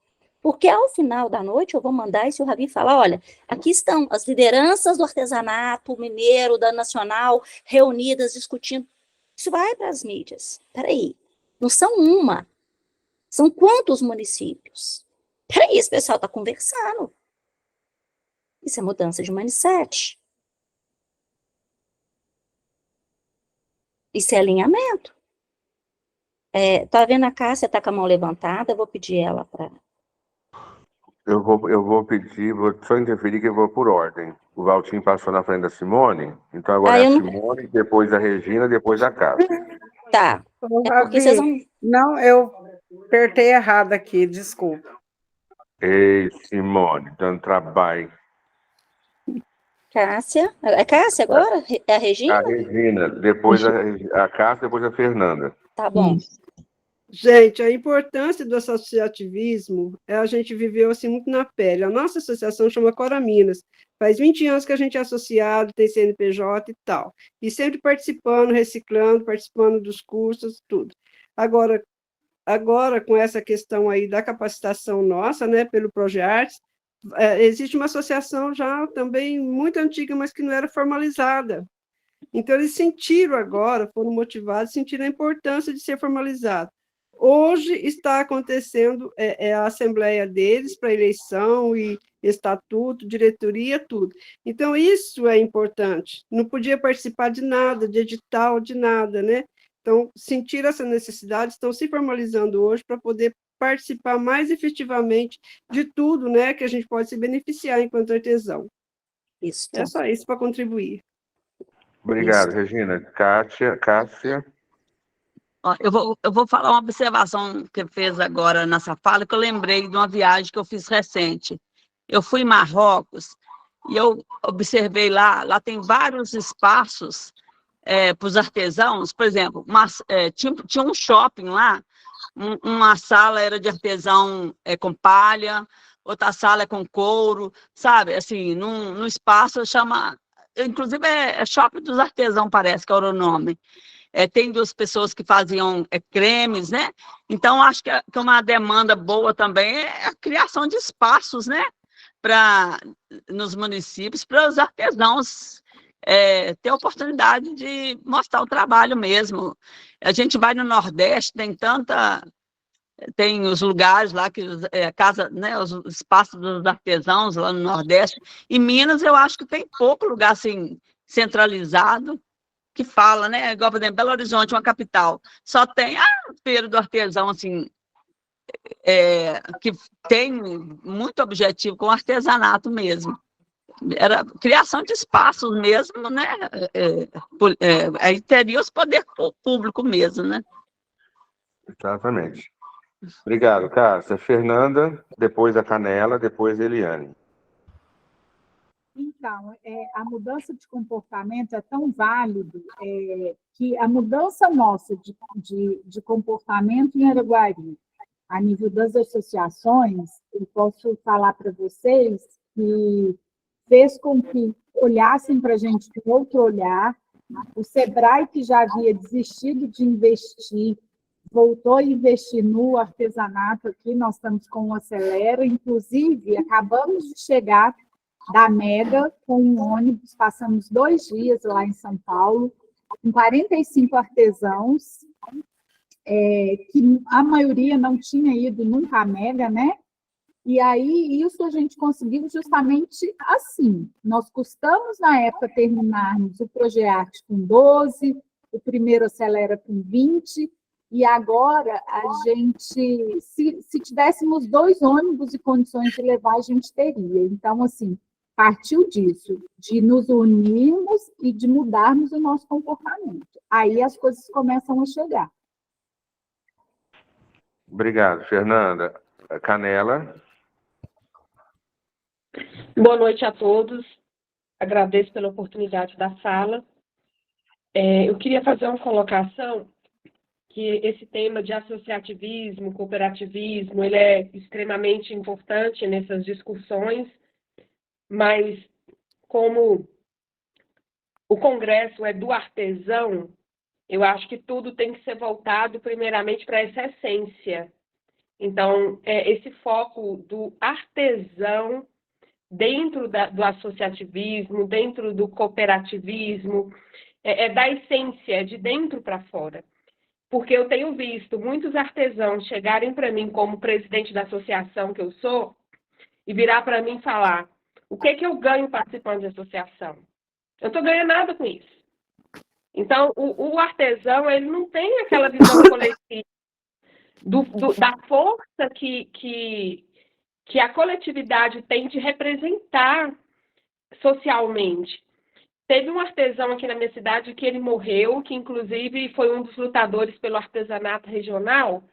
Porque ao final da noite eu vou mandar e se o Ravi falar, olha, aqui estão as lideranças do artesanato mineiro, da nacional, reunidas, discutindo. Isso vai para as mídias. Peraí, não são uma, são quantos municípios? Peraí, esse pessoal está conversando. Isso é mudança de mindset. Isso é alinhamento. Tá vendo a Cássia, tá com a mão levantada, eu vou pedir ela para... Eu vou pedir, vou só interferir que eu vou por ordem. O Valtinho passou na frente da Simone, então agora é a Simone, depois a Regina, depois a Cássia. Tá. Porque vocês vão... Não, eu apertei errado aqui, desculpa. Ei, Simone, dando trabalho. Cássia. É Cássia agora? É a Regina? A Regina, depois a Cássia, depois a Fernanda. Tá bom. Gente, a importância do associativismo, a gente viveu assim muito na pele. A nossa associação chama Cora Minas. Faz 20 anos que a gente é associado, tem CNPJ e tal. E sempre participando, reciclando, participando dos cursos, tudo. Agora, com essa questão aí da capacitação nossa, né, pelo Progeartes, existe uma associação já também muito antiga, mas que não era formalizada. Então, eles sentiram agora, foram motivados, sentiram a importância de ser formalizado. Hoje está acontecendo a assembleia deles para eleição e estatuto, diretoria, tudo. Então, isso é importante. Não podia participar de nada, de edital, de nada, né? Então, sentir essa necessidade, estão se formalizando hoje para poder participar mais efetivamente de tudo, né, que a gente pode se beneficiar enquanto artesão. Isso. É só isso para contribuir. Obrigado, Regina. Cássia. Ó, eu vou falar uma observação que fez agora nessa fala, que eu lembrei de uma viagem que eu fiz recente. Eu fui em Marrocos e eu observei lá tem vários espaços para os artesãos, por exemplo, tinha um shopping lá, uma sala era de artesão com palha, outra sala é com couro, sabe? Assim, num espaço chama, inclusive é Shopping dos Artesãos, parece que era o nome. Tem 2 pessoas que faziam cremes, né? Então, acho que uma demanda boa também é a criação de espaços, né? Nos municípios, para os artesãos ter a oportunidade de mostrar o trabalho mesmo. A gente vai no Nordeste, tem os lugares lá, casa, né, os espaços dos artesãos lá no Nordeste. Em Minas, eu acho que tem pouco lugar assim, centralizado, que fala, né? Igual, por exemplo, Belo Horizonte, uma capital, só tem a Feira do Artesão, assim, que tem muito objetivo com artesanato mesmo. Era criação de espaços mesmo, né? Aí teria os poderes públicos mesmo, né? Exatamente. Obrigado, Cássia. Fernanda, depois a Canela, depois a Eliane. Então, a mudança de comportamento é tão válido que a mudança nossa de comportamento em Araguari, a nível das associações, eu posso falar para vocês que fez com que olhassem para a gente com outro olhar. O SEBRAE, que já havia desistido de investir, voltou a investir no artesanato aqui, nós estamos com o Acelera, inclusive, acabamos de chegar da Mega com um ônibus, passamos 2 dias lá em São Paulo, com 45 artesãos, que a maioria não tinha ido nunca à Mega, né? E aí, isso a gente conseguiu justamente assim. Nós custamos, na época, terminarmos o Progearte com 12, o primeiro Acelera com 20, e agora a gente, se tivéssemos 2 ônibus e condições de levar, a gente teria. Então, assim, partiu disso, de nos unirmos e de mudarmos o nosso comportamento. Aí as coisas começam a chegar. Obrigado, Fernanda. Canela. Boa noite a todos. Agradeço pela oportunidade da fala. Eu queria fazer uma colocação que esse tema de associativismo, cooperativismo, ele é extremamente importante nessas discussões, mas como o Congresso é do artesão, eu acho que tudo tem que ser voltado primeiramente para essa essência. Então, esse foco do artesão dentro do associativismo, dentro do cooperativismo, da essência, de dentro para fora. Porque eu tenho visto muitos artesãos chegarem para mim como presidente da associação que eu sou e virar para mim e falar: o que eu ganho participando de associação? Eu não estou ganhando nada com isso. Então, o artesão, ele não tem aquela visão coletiva da força que a coletividade tem de representar socialmente. Teve um artesão aqui na minha cidade que ele morreu, que inclusive foi um dos lutadores pelo artesanato regional,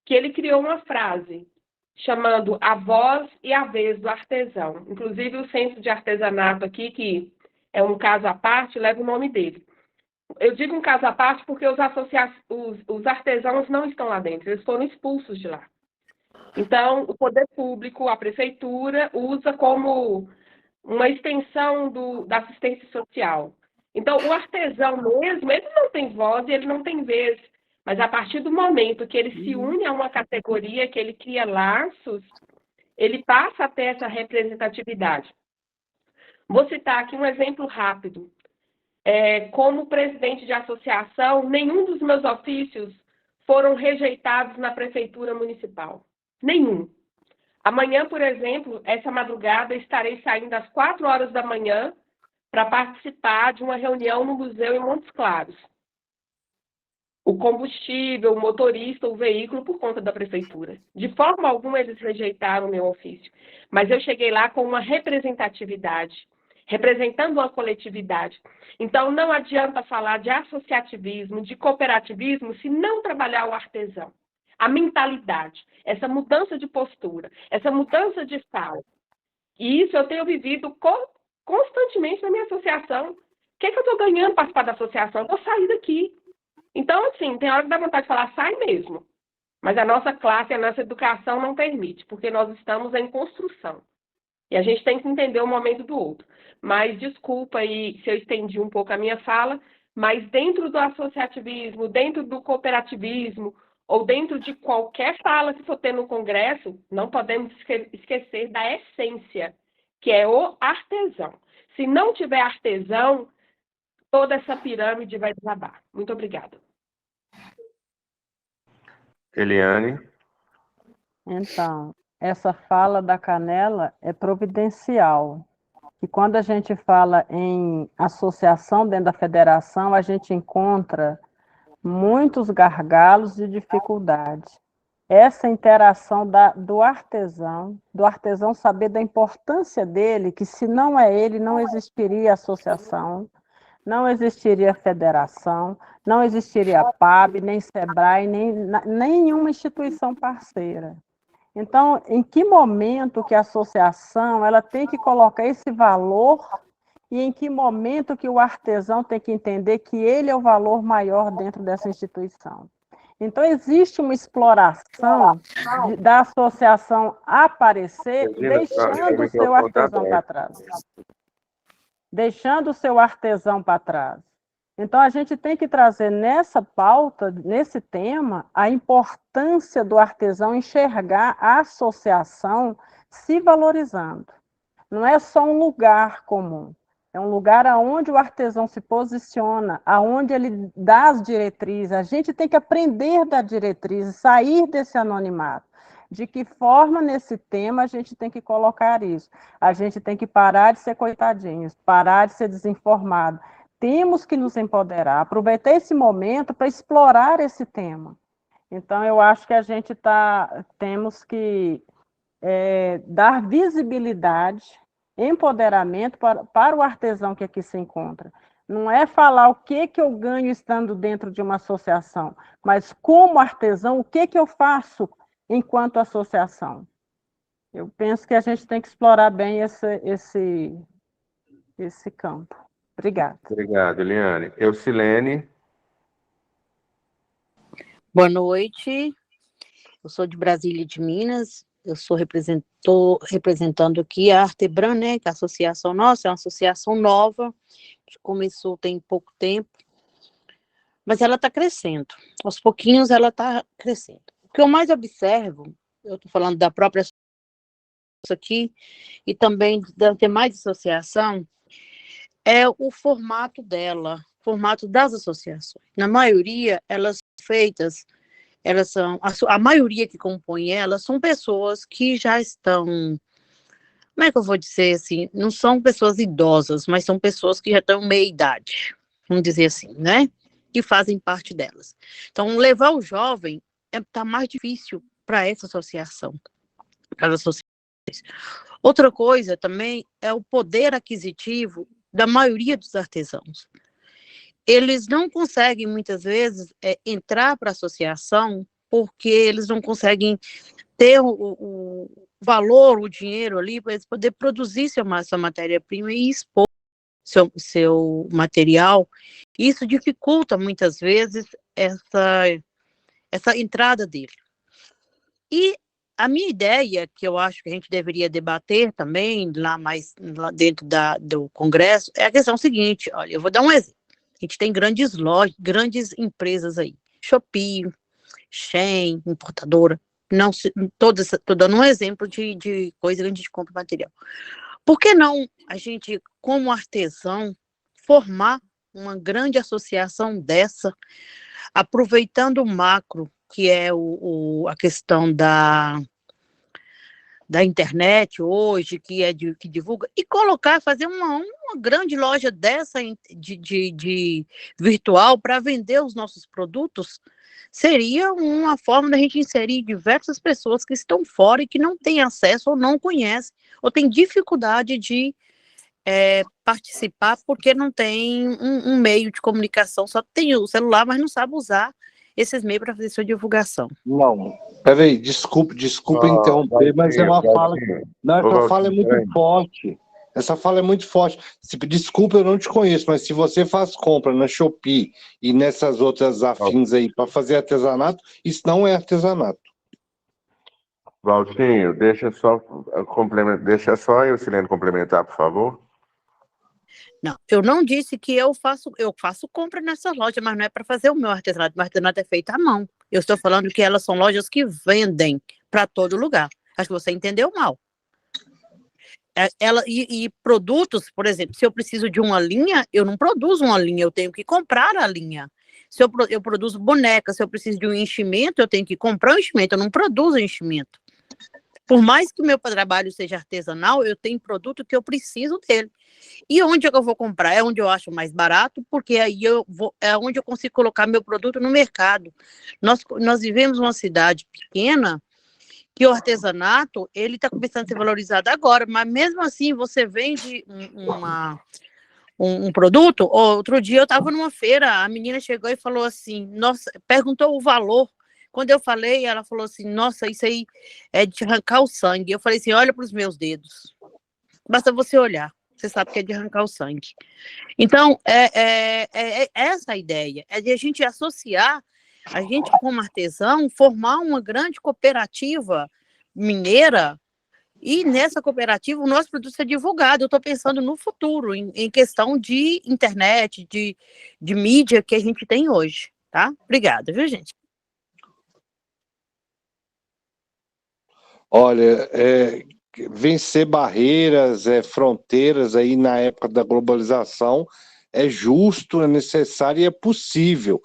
que ele criou uma frase chamando a voz e a vez do artesão. Inclusive o centro de artesanato aqui, que é um caso à parte, leva o nome dele. Eu digo um caso à parte porque os artesãos não estão lá dentro, eles foram expulsos de lá. Então, o poder público, a prefeitura, usa como uma extensão da assistência social. Então, o artesão mesmo, ele não tem voz e ele não tem vez, mas a partir do momento que ele se une a uma categoria, que ele cria laços, ele passa a ter essa representatividade. Vou citar aqui um exemplo rápido. Como presidente de associação, nenhum dos meus ofícios foram rejeitados na prefeitura municipal. Nenhum. Amanhã, por exemplo, essa madrugada, estarei saindo às 4 horas da manhã para participar de uma reunião no museu em Montes Claros. O combustível, o motorista, o veículo, por conta da prefeitura. De forma alguma, eles rejeitaram o meu ofício. Mas eu cheguei lá com uma representatividade, representando uma coletividade. Então, não adianta falar de associativismo, de cooperativismo, se não trabalhar o artesão. A mentalidade, essa mudança de postura, essa mudança de fala. E isso eu tenho vivido constantemente na minha associação. O que eu estou ganhando para participar da associação? Eu vou sair daqui. Então, assim, tem hora que dá vontade de falar, sai mesmo. Mas a nossa classe, a nossa educação não permite, porque nós estamos em construção. E a gente tem que entender o momento do outro. Mas desculpa aí se eu estendi um pouco a minha fala, mas dentro do associativismo, dentro do cooperativismo, ou dentro de qualquer fala que for ter no Congresso, não podemos esquecer da essência, que é o artesão. Se não tiver artesão, toda essa pirâmide vai desabar. Muito obrigada. Eliane. Então, essa fala da Canela é providencial. que quando a gente fala em associação dentro da federação, a gente encontra muitos gargalos e dificuldades. Essa interação do artesão saber da importância dele, que se não é ele, não existiria associação, não existiria federação, não existiria PAB, nem SEBRAE, nem nenhuma instituição parceira. Então, em que momento que a associação ela tem que colocar esse valor e em que momento que o artesão tem que entender que ele é o valor maior dentro dessa instituição? Então, existe uma exploração da associação aparecer, deixando o seu artesão para trás. Deixando o seu artesão para trás. Então, a gente tem que trazer nessa pauta, nesse tema, a importância do artesão enxergar a associação se valorizando. Não é só um lugar comum, é um lugar onde o artesão se posiciona, aonde ele dá as diretrizes. A gente tem que aprender da diretriz, sair desse anonimato. De que forma, nesse tema, a gente tem que colocar isso? A gente tem que parar de ser coitadinhos, parar de ser desinformado. Temos que nos empoderar, aproveitar esse momento para explorar esse tema. Então, eu acho que a gente temos que dar visibilidade, empoderamento para o artesão que aqui se encontra. Não é falar o que eu ganho estando dentro de uma associação, mas como artesão, o que eu faço enquanto associação. Eu penso que a gente tem que explorar bem esse campo. Obrigada. Obrigado, Eliane. Eucilene. Boa noite. Eu sou de Brasília, de Minas. Eu sou representando aqui a Artebran, né, que é a associação nossa, é uma associação nova, que começou tem pouco tempo, mas ela está crescendo. Aos pouquinhos ela está crescendo. O que eu mais observo, eu estou falando da própria associação aqui, e também da demais associação, é o formato dela, o formato das associações. Na maioria, elas feitas, a maioria que compõe elas são pessoas que já estão, como é que eu vou dizer assim, não são pessoas idosas, mas são pessoas que já estão meia idade, vamos dizer assim, né? Que fazem parte delas. Então, levar o jovem está mais difícil para essa associação, para as associações. Outra coisa também é o poder aquisitivo da maioria dos artesãos. Eles não conseguem, muitas vezes, entrar para a associação porque eles não conseguem ter o valor, o dinheiro ali, para eles poder produzir sua matéria-prima e expor seu material. Isso dificulta, muitas vezes, essa entrada dele. E a minha ideia, que eu acho que a gente deveria debater também, lá dentro do Congresso, é a questão seguinte, olha, eu vou dar um exemplo. A gente tem grandes lojas, grandes empresas aí, Shopee, Shein, importadora, estou dando um exemplo de coisa que a gente compra material. Por que não a gente, como artesão, formar uma grande associação dessa, aproveitando o macro, que é a questão da internet hoje, que divulga, e fazer uma grande loja dessa de virtual para vender os nossos produtos? Seria uma forma da gente inserir diversas pessoas que estão fora e que não têm acesso ou não conhecem, ou têm dificuldade de participar porque não tem um meio de comunicação, só tem o celular, mas não sabe usar esses meios para fazer sua divulgação. Não, peraí, desculpe interromper, mas é uma fala... Não, essa fala é muito forte. Essa fala é muito forte. Desculpa, eu não te conheço, mas se você faz compra na Shopee e nessas outras afins aí para fazer artesanato, isso não é artesanato. Valtinho, deixa só a Eucilene complementar, por favor. Não, eu não disse que eu faço compra nessa loja, mas não é para fazer o meu artesanato. O artesanato é feito à mão. Eu estou falando que elas são lojas que vendem para todo lugar. Acho que você entendeu mal. E produtos, por exemplo, se eu preciso de uma linha, eu não produzo uma linha, eu tenho que comprar a linha. Se eu produzo boneca, se eu preciso de um enchimento, eu tenho que comprar um enchimento, eu não produzo enchimento. Por mais que o meu trabalho seja artesanal, eu tenho produto que eu preciso dele. E onde é que eu vou comprar? É onde eu acho mais barato, porque aí é onde eu consigo colocar meu produto no mercado. Nós vivemos uma cidade pequena, que o artesanato, ele está começando a ser valorizado agora, mas mesmo assim, você vende um produto. Outro dia eu estava numa feira, a menina chegou e falou assim, nossa, perguntou o valor. Quando eu falei, ela falou assim, nossa, isso aí é de arrancar o sangue. Eu falei assim, olha para os meus dedos. Basta você olhar, você sabe que é de arrancar o sangue. Então, é essa a ideia, é de a gente associar, a gente como artesão, formar uma grande cooperativa mineira, e nessa cooperativa o nosso produto é divulgado. Eu estou pensando no futuro, em questão de internet, de mídia que a gente tem hoje, tá? Obrigada, viu, gente? Olha, vencer barreiras, fronteiras aí na época da globalização é justo, é necessário e é possível.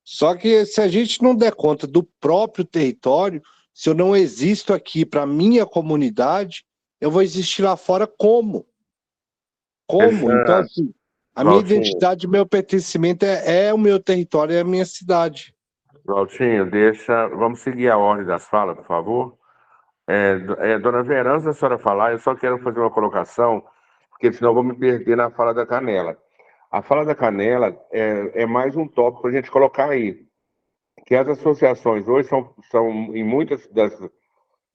Só que se a gente não der conta do próprio território, se eu não existo aqui para a minha comunidade, eu vou existir lá fora como? Como? Então, assim, a minha identidade, meu pertencimento é o meu território, é a minha cidade. Valtinho, vamos seguir a ordem das falas, por favor. Dona Vera, antes da senhora falar, eu só quero fazer uma colocação, porque senão eu vou me perder na fala da Canela. A fala da Canela é mais um tópico para a gente colocar aí, que as associações hoje são em muitas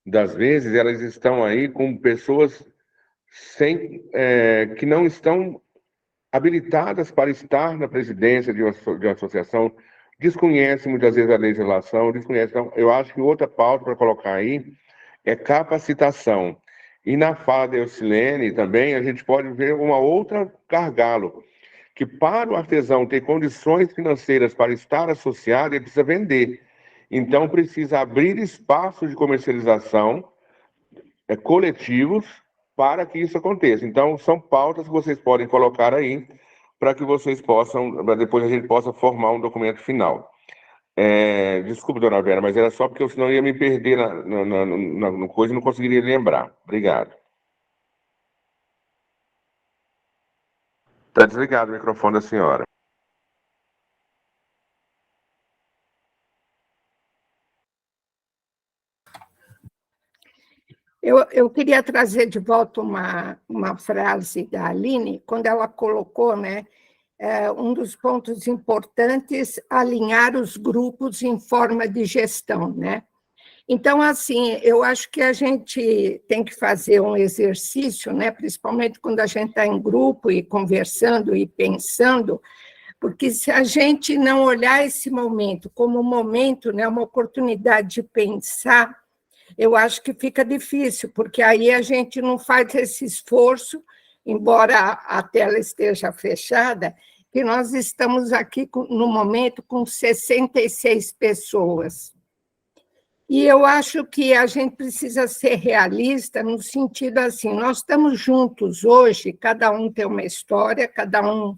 das vezes, elas estão aí com pessoas que não estão habilitadas para estar na presidência de uma associação, desconhecem muitas vezes a legislação, desconhecem. Então, eu acho que outra pauta para colocar aí é capacitação. E na fala da Eucilene também, a gente pode ver uma outra gargalo, que para o artesão ter condições financeiras para estar associado, ele precisa vender. Então, precisa abrir espaços de comercialização coletivos para que isso aconteça. Então, são pautas que vocês podem colocar aí para que vocês possam, depois a gente possa formar um documento final. Desculpe, dona Vera, mas era só porque senão eu ia me perder na coisa e não conseguiria lembrar. Obrigado. Está desligado o microfone da senhora. Eu queria trazer de volta uma frase da Aline, quando ela colocou, né, um dos pontos importantes, alinhar os grupos em forma de gestão, né? Então, assim, eu acho que a gente tem que fazer um exercício, né, principalmente quando a gente está em grupo e conversando e pensando, porque se a gente não olhar esse momento como um momento, né, uma oportunidade de pensar, eu acho que fica difícil, porque aí a gente não faz esse esforço, embora a tela esteja fechada, que nós estamos aqui no momento com 66 pessoas. E eu acho que a gente precisa ser realista no sentido assim, nós estamos juntos hoje, cada um tem uma história, cada um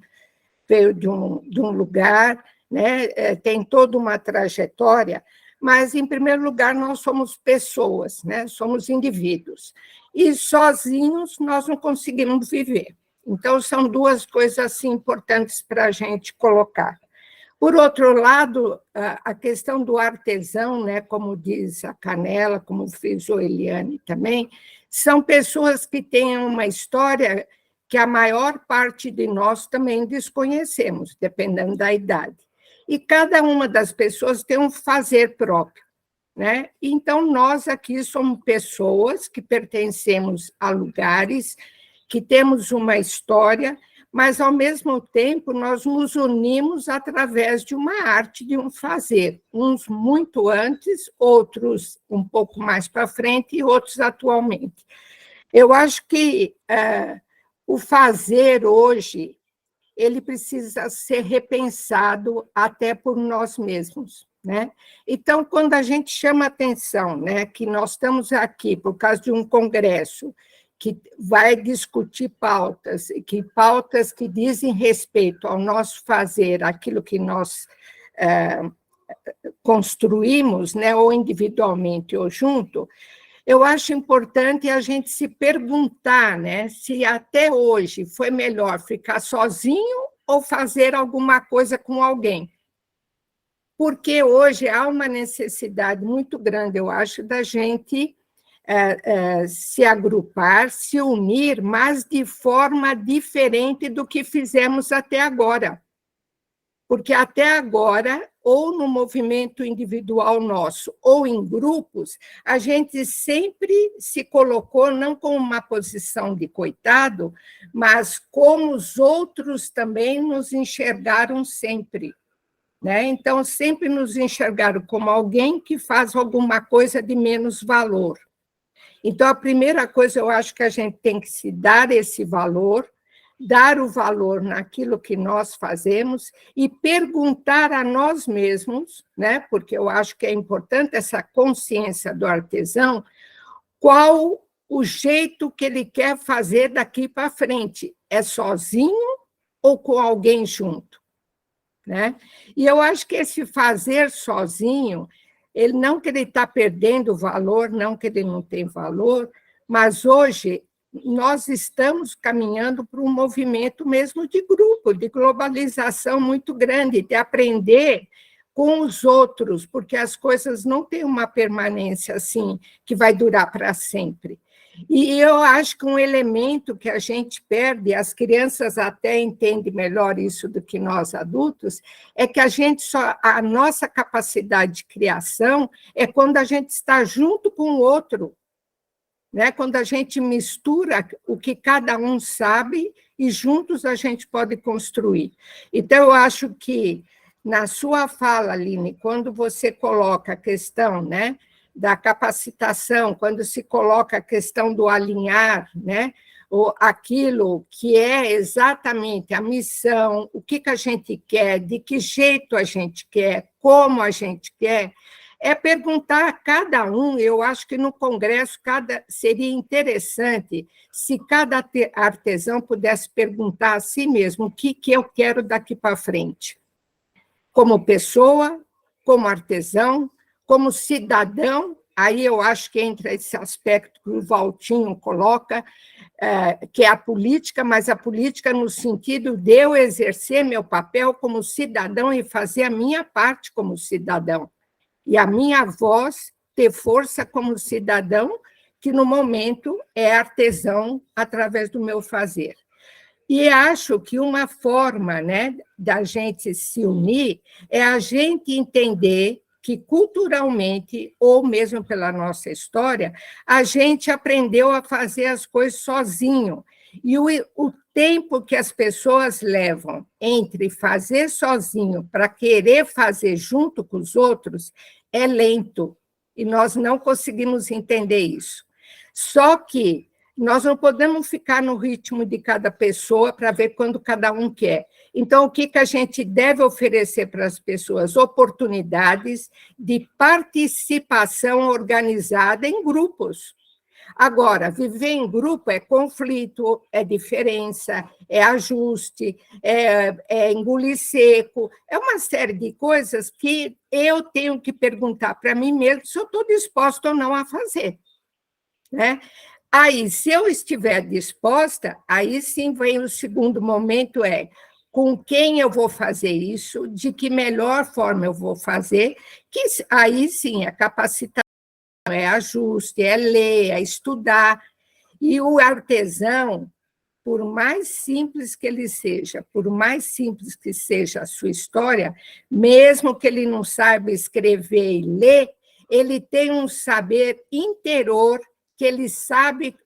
veio de um lugar, né? Tem toda uma trajetória, mas, em primeiro lugar, nós somos pessoas, né? Somos indivíduos. E sozinhos nós não conseguimos viver. Então, são duas coisas assim, importantes para a gente colocar. Por outro lado, a questão do artesão, né, como diz a Canela, como fez o Eliane também, são pessoas que têm uma história que a maior parte de nós também desconhecemos, dependendo da idade. E cada uma das pessoas tem um fazer próprio, né? Então, nós aqui somos pessoas que pertencemos a lugares, que temos uma história, mas, ao mesmo tempo, nós nos unimos através de uma arte, de um fazer, uns muito antes, outros um pouco mais para frente e outros atualmente. Eu acho que o fazer hoje, ele precisa ser repensado até por nós mesmos, né? Então, quando a gente chama atenção, né, que nós estamos aqui por causa de um congresso que vai discutir pautas que dizem respeito ao nosso fazer, aquilo que nós construímos, né, ou individualmente ou junto, eu acho importante a gente se perguntar, né, se até hoje foi melhor ficar sozinho ou fazer alguma coisa com alguém. Porque hoje há uma necessidade muito grande, eu acho, da gente se agrupar, se unir, mas de forma diferente do que fizemos até agora. Porque até agora, ou no movimento individual nosso, ou em grupos, a gente sempre se colocou não como uma posição de coitado, mas como os outros também nos enxergaram sempre. Né? Então, sempre nos enxergaram como alguém que faz alguma coisa de menos valor. Então, a primeira coisa, eu acho que a gente tem que se dar esse valor, dar o valor naquilo que nós fazemos e perguntar a nós mesmos, né? Porque eu acho que é importante essa consciência do artesão, qual o jeito que ele quer fazer daqui para frente. É sozinho ou com alguém junto? Né? E eu acho que esse fazer sozinho, ele não que ele está perdendo valor, não que ele não tem valor, mas hoje nós estamos caminhando para um movimento mesmo de grupo, de globalização muito grande, de aprender com os outros, porque as coisas não têm uma permanência assim, que vai durar para sempre. E eu acho que um elemento que a gente perde, as crianças até entendem melhor isso do que nós adultos, é que a nossa capacidade de criação é quando a gente está junto com o outro, né? Quando a gente mistura o que cada um sabe e juntos a gente pode construir. Então, eu acho que, na sua fala, Aline, quando você coloca a questão, né, da capacitação, quando se coloca a questão do alinhar, né, ou aquilo que é exatamente a missão, o que a gente quer, de que jeito a gente quer, como a gente quer, é perguntar a cada um. Eu acho que no Congresso seria interessante se cada artesão pudesse perguntar a si mesmo o que eu quero daqui para frente, como pessoa, como artesão, como cidadão. Aí eu acho que entra esse aspecto que o Valtinho coloca, que é a política, mas a política no sentido de eu exercer meu papel como cidadão e fazer a minha parte como cidadão. E a minha voz ter força como cidadão, que no momento é artesão através do meu fazer. E acho que uma forma, né, da gente se unir é a gente entender que culturalmente, ou mesmo pela nossa história, a gente aprendeu a fazer as coisas sozinho. E o tempo que as pessoas levam entre fazer sozinho para querer fazer junto com os outros é lento, e nós não conseguimos entender isso. Só que nós não podemos ficar no ritmo de cada pessoa para ver quando cada um quer. Então, o que a gente deve oferecer para as pessoas? Oportunidades de participação organizada em grupos. Agora, viver em grupo é conflito, é diferença, é ajuste, é engolir seco, é uma série de coisas que eu tenho que perguntar para mim mesmo se eu estou disposta ou não a fazer, né? Aí, se eu estiver disposta, aí sim vem o segundo momento, com quem eu vou fazer isso, de que melhor forma eu vou fazer, que aí sim a capacitação, é ajuste, é ler, é estudar. E o artesão, por mais simples que ele seja, por mais simples que seja a sua história, mesmo que ele não saiba escrever e ler, ele tem um saber interior que ele sabe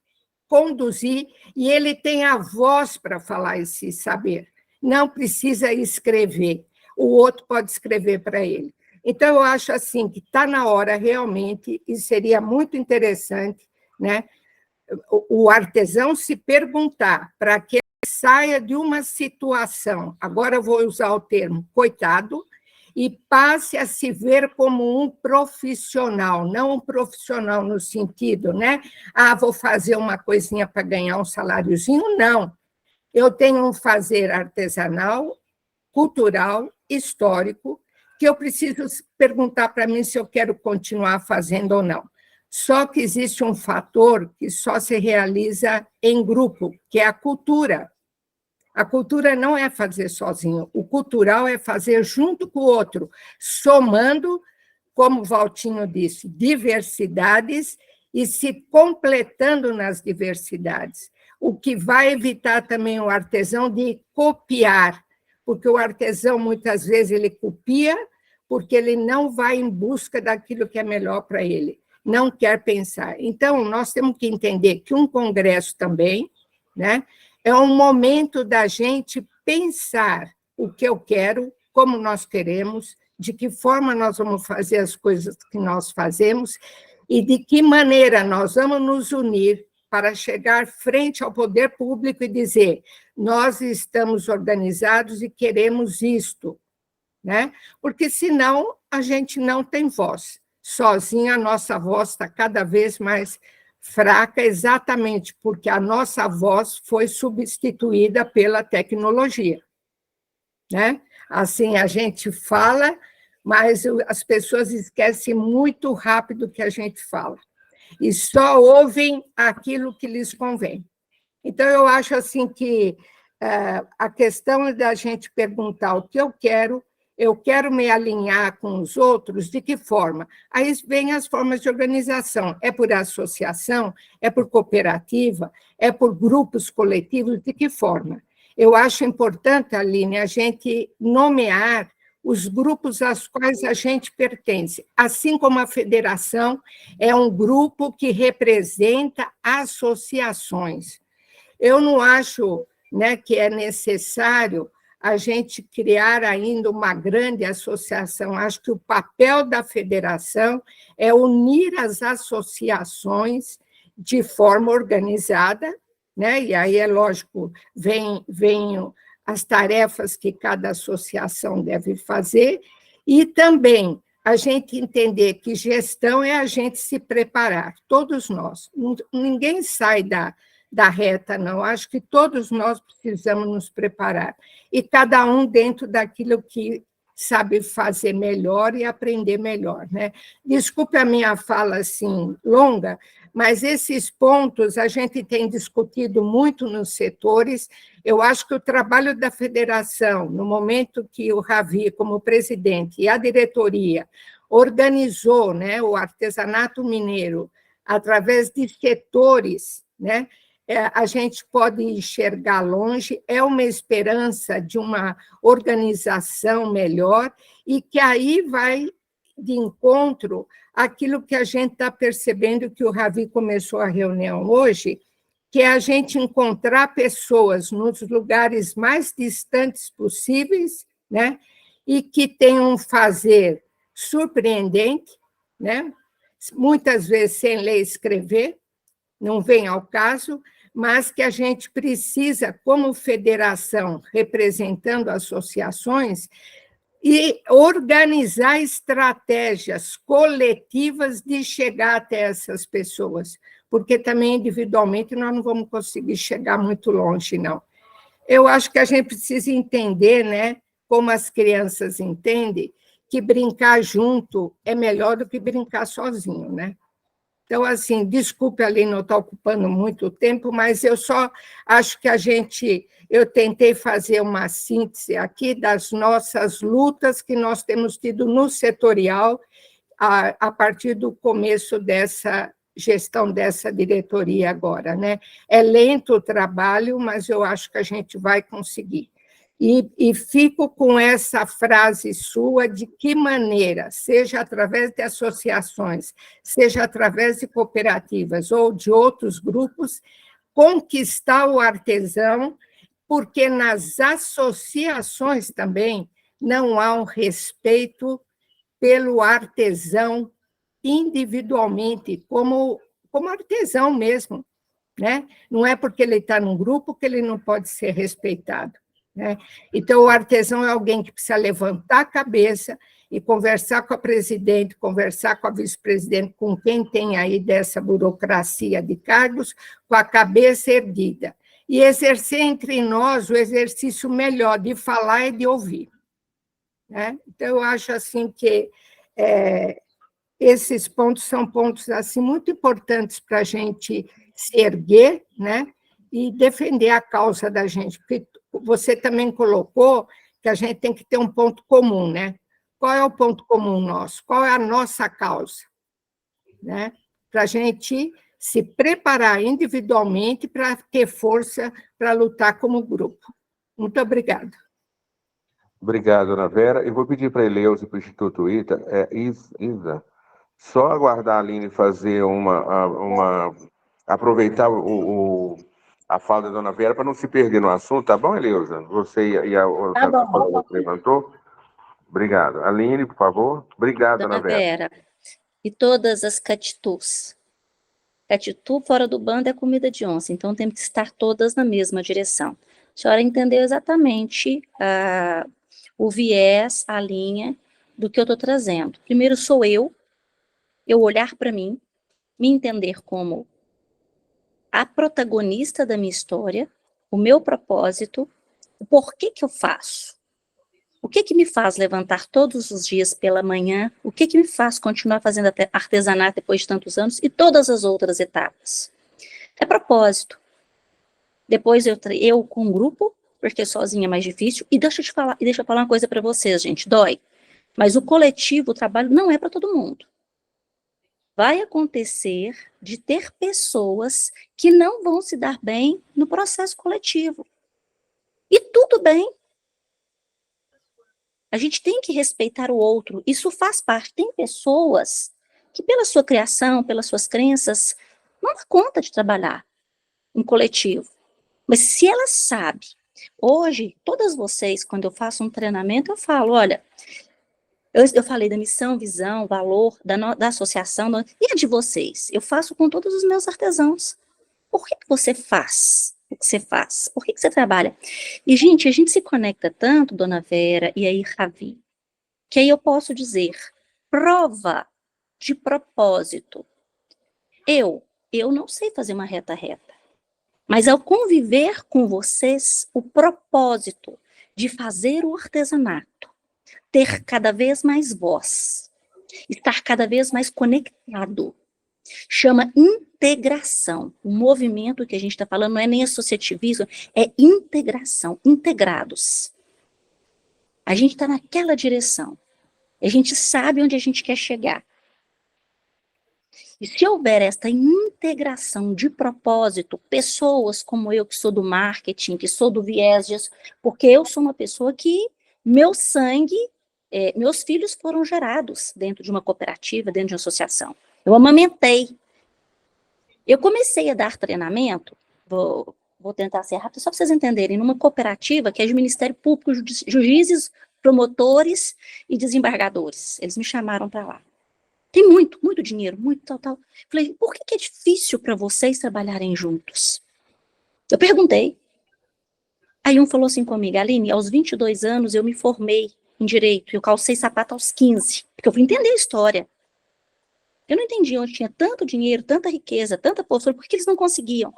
conduzir e ele tem a voz para falar esse saber. Não precisa escrever, o outro pode escrever para ele. Então, eu acho assim que está na hora realmente, e seria muito interessante, né, o artesão se perguntar para que ele saia de uma situação, agora eu vou usar o termo coitado, e passe a se ver como um profissional, não um profissional no sentido, né? Vou fazer uma coisinha para ganhar um saláriozinho, não. Eu tenho um fazer artesanal, cultural, histórico, que eu preciso perguntar para mim se eu quero continuar fazendo ou não. Só que existe um fator que só se realiza em grupo, que é a cultura. A cultura não é fazer sozinho, o cultural é fazer junto com o outro, somando, como o Valtinho disse, diversidades e se completando nas diversidades. O que vai evitar também o artesão de copiar, porque o artesão, muitas vezes, ele copia porque ele não vai em busca daquilo que é melhor para ele, não quer pensar. Então, nós temos que entender que um congresso também, né, é um momento da gente pensar o que eu quero, como nós queremos, de que forma nós vamos fazer as coisas que nós fazemos e de que maneira nós vamos nos unir para chegar frente ao poder público e dizer: nós estamos organizados e queremos isto, né? Porque senão a gente não tem voz. Sozinha a nossa voz está cada vez mais fraca, exatamente porque a nossa voz foi substituída pela tecnologia, né? Assim, a gente fala, mas as pessoas esquecem muito rápido o que a gente fala e só ouvem aquilo que lhes convém. Então, eu acho assim que a questão da gente perguntar o que eu quero me alinhar com os outros, de que forma? Aí vem as formas de organização, é por associação, é por cooperativa, é por grupos coletivos, de que forma? Eu acho importante, Aline, a gente nomear os grupos aos quais a gente pertence, assim como a federação é um grupo que representa associações. Eu não acho, né, que é necessário a gente criar ainda uma grande associação. Acho que o papel da federação é unir as associações de forma organizada, né? E aí, é lógico, vem as tarefas que cada associação deve fazer, e também a gente entender que gestão é a gente se preparar, todos nós. Ninguém sai da reta, não. Acho que todos nós precisamos nos preparar. E cada um dentro daquilo que sabe fazer melhor e aprender melhor, né? Desculpe a minha fala assim longa, mas esses pontos a gente tem discutido muito nos setores. Eu acho que o trabalho da federação, no momento que o Ravi, como presidente, e a diretoria organizou, né, o artesanato mineiro através de setores, né, a gente pode enxergar longe, é uma esperança de uma organização melhor e que aí vai de encontro àquilo que a gente está percebendo, que o Ravi começou a reunião hoje, que é a gente encontrar pessoas nos lugares mais distantes possíveis, né, e que tenham um fazer surpreendente, né, muitas vezes sem ler e escrever, não vem ao caso, mas que a gente precisa, como federação, representando associações, e organizar estratégias coletivas de chegar até essas pessoas, porque também individualmente nós não vamos conseguir chegar muito longe, não. Eu acho que a gente precisa entender, né, como as crianças entendem, que brincar junto é melhor do que brincar sozinho, né? Então, assim, desculpe, Aline, não estou ocupando muito tempo, mas eu só acho que eu tentei fazer uma síntese aqui das nossas lutas que nós temos tido no setorial a partir do começo dessa gestão dessa diretoria agora, né? É lento o trabalho, mas eu acho que a gente vai conseguir. E fico com essa frase sua, de que maneira, seja através de associações, seja através de cooperativas ou de outros grupos, conquistar o artesão, porque nas associações também não há um respeito pelo artesão individualmente, como artesão mesmo, né? Não é porque ele está num grupo que ele não pode ser respeitado, né? Então, o artesão é alguém que precisa levantar a cabeça e conversar com a presidente, conversar com a vice-presidente, com quem tem aí dessa burocracia de cargos, com a cabeça erguida, e exercer entre nós o exercício melhor de falar e de ouvir, né? Então, eu acho assim que esses pontos são pontos assim, muito importantes para a gente se erguer, né? E defender a causa da gente, porque você também colocou que a gente tem que ter um ponto comum, né? Qual é o ponto comum nosso? Qual é a nossa causa? Né? Para a gente se preparar individualmente para ter força para lutar como grupo. Muito obrigada. Obrigado, Dona Vera. Eu vou pedir para a Eleusa e para o Instituto Isa, só aguardar a Aline fazer aproveitar a fala da Dona Vera para não se perder no assunto, tá bom, Eleusa? Você e a outra colega que levantou. Obrigado. Aline, por favor. Obrigado, Dona Vera. E todas as catitus. Catitu fora do bando é comida de onça, então temos que estar todas na mesma direção. A senhora entendeu exatamente o viés, a linha do que eu estou trazendo. Primeiro sou eu olhar para mim, me entender como a protagonista da minha história, o meu propósito, o porquê que eu faço. O que me faz levantar todos os dias pela manhã? O que me faz continuar fazendo artesanato depois de tantos anos? E todas as outras etapas. É propósito. Depois eu com um grupo, porque sozinha é mais difícil. E deixa eu falar uma coisa para vocês, gente. Dói. Mas o coletivo, o trabalho, não é para todo mundo. Vai acontecer de ter pessoas que não vão se dar bem no processo coletivo. E tudo bem. A gente tem que respeitar o outro, isso faz parte. Tem pessoas que, pela sua criação, pelas suas crenças, não dá conta de trabalhar em coletivo. Mas se ela sabe, hoje, todas vocês, quando eu faço um treinamento, eu falo, olha, eu falei da missão, visão, valor, da associação, e a de vocês? Eu faço com todos os meus artesãos. Por que você faz o que você faz? Por que você trabalha? E, gente, a gente se conecta tanto, Dona Vera, e aí, Ravi, que aí eu posso dizer, prova de propósito. Eu não sei fazer uma reta, mas ao conviver com vocês, o propósito de fazer o artesanato, ter cada vez mais voz, estar cada vez mais conectado, chama integração. O movimento que a gente está falando não é nem associativismo, é integração, integrados. A gente está naquela direção. A gente sabe onde a gente quer chegar. E se houver esta integração de propósito, pessoas como eu, que sou do marketing, que sou do viés, porque eu sou uma pessoa que meu sangue, meus filhos foram gerados dentro de uma cooperativa, dentro de uma associação. Eu amamentei. Eu comecei a dar treinamento, vou tentar ser rápido, só para vocês entenderem, numa cooperativa que é de Ministério Público, juízes, promotores e desembargadores. Eles me chamaram para lá. Tem muito dinheiro, muito tal. Falei, por que é difícil para vocês trabalharem juntos? Eu perguntei. Aí um falou assim comigo, Aline, aos 22 anos eu me formei em Direito, eu calcei sapato aos 15, porque eu fui entender a história. Eu não entendi onde tinha tanto dinheiro, tanta riqueza, tanta postura, por que eles não conseguiam?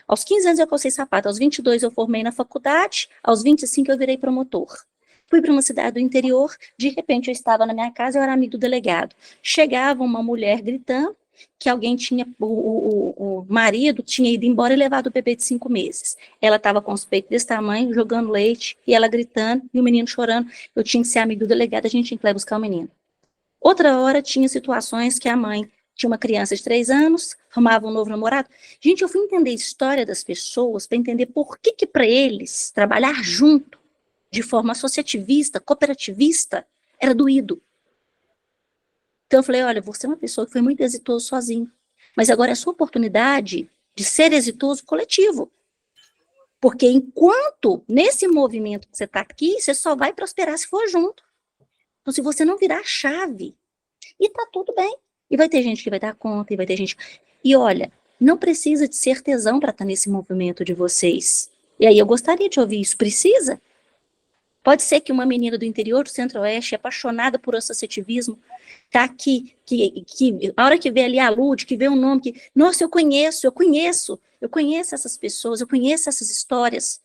Aos 15 anos eu calcei sapato, aos 22 eu formei na faculdade, aos 25 eu virei promotor. Fui para uma cidade do interior, de repente eu estava na minha casa, eu era amigo do delegado. Chegava uma mulher gritando que alguém tinha, o marido tinha ido embora e levado o bebê de 5 meses. Ela estava com os peitos desse tamanho, jogando leite, e ela gritando, e o menino chorando. Eu tinha que ser amigo do delegado, a gente tinha que ir lá buscar o menino. Outra hora tinha situações que a mãe tinha uma criança de 3 anos, arrumava um novo namorado. Gente, eu fui entender a história das pessoas para entender por que para eles trabalhar junto, de forma associativista, cooperativista, era doído. Então eu falei, olha, você é uma pessoa que foi muito exitoso sozinho, mas agora é a sua oportunidade de ser exitoso coletivo. Porque enquanto, nesse movimento que você está aqui, você só vai prosperar se for junto. Então, se você não virar a chave, e tá tudo bem. E vai ter gente que vai dar conta, e vai ter gente... E olha, não precisa de ser artesão para estar nesse movimento de vocês. E aí eu gostaria de ouvir isso. Precisa? Pode ser que uma menina do interior do Centro-Oeste, apaixonada por associativismo, tá aqui, que a hora que vê ali a Lud, que vê um nome, que, nossa, eu conheço essas pessoas, eu conheço essas histórias.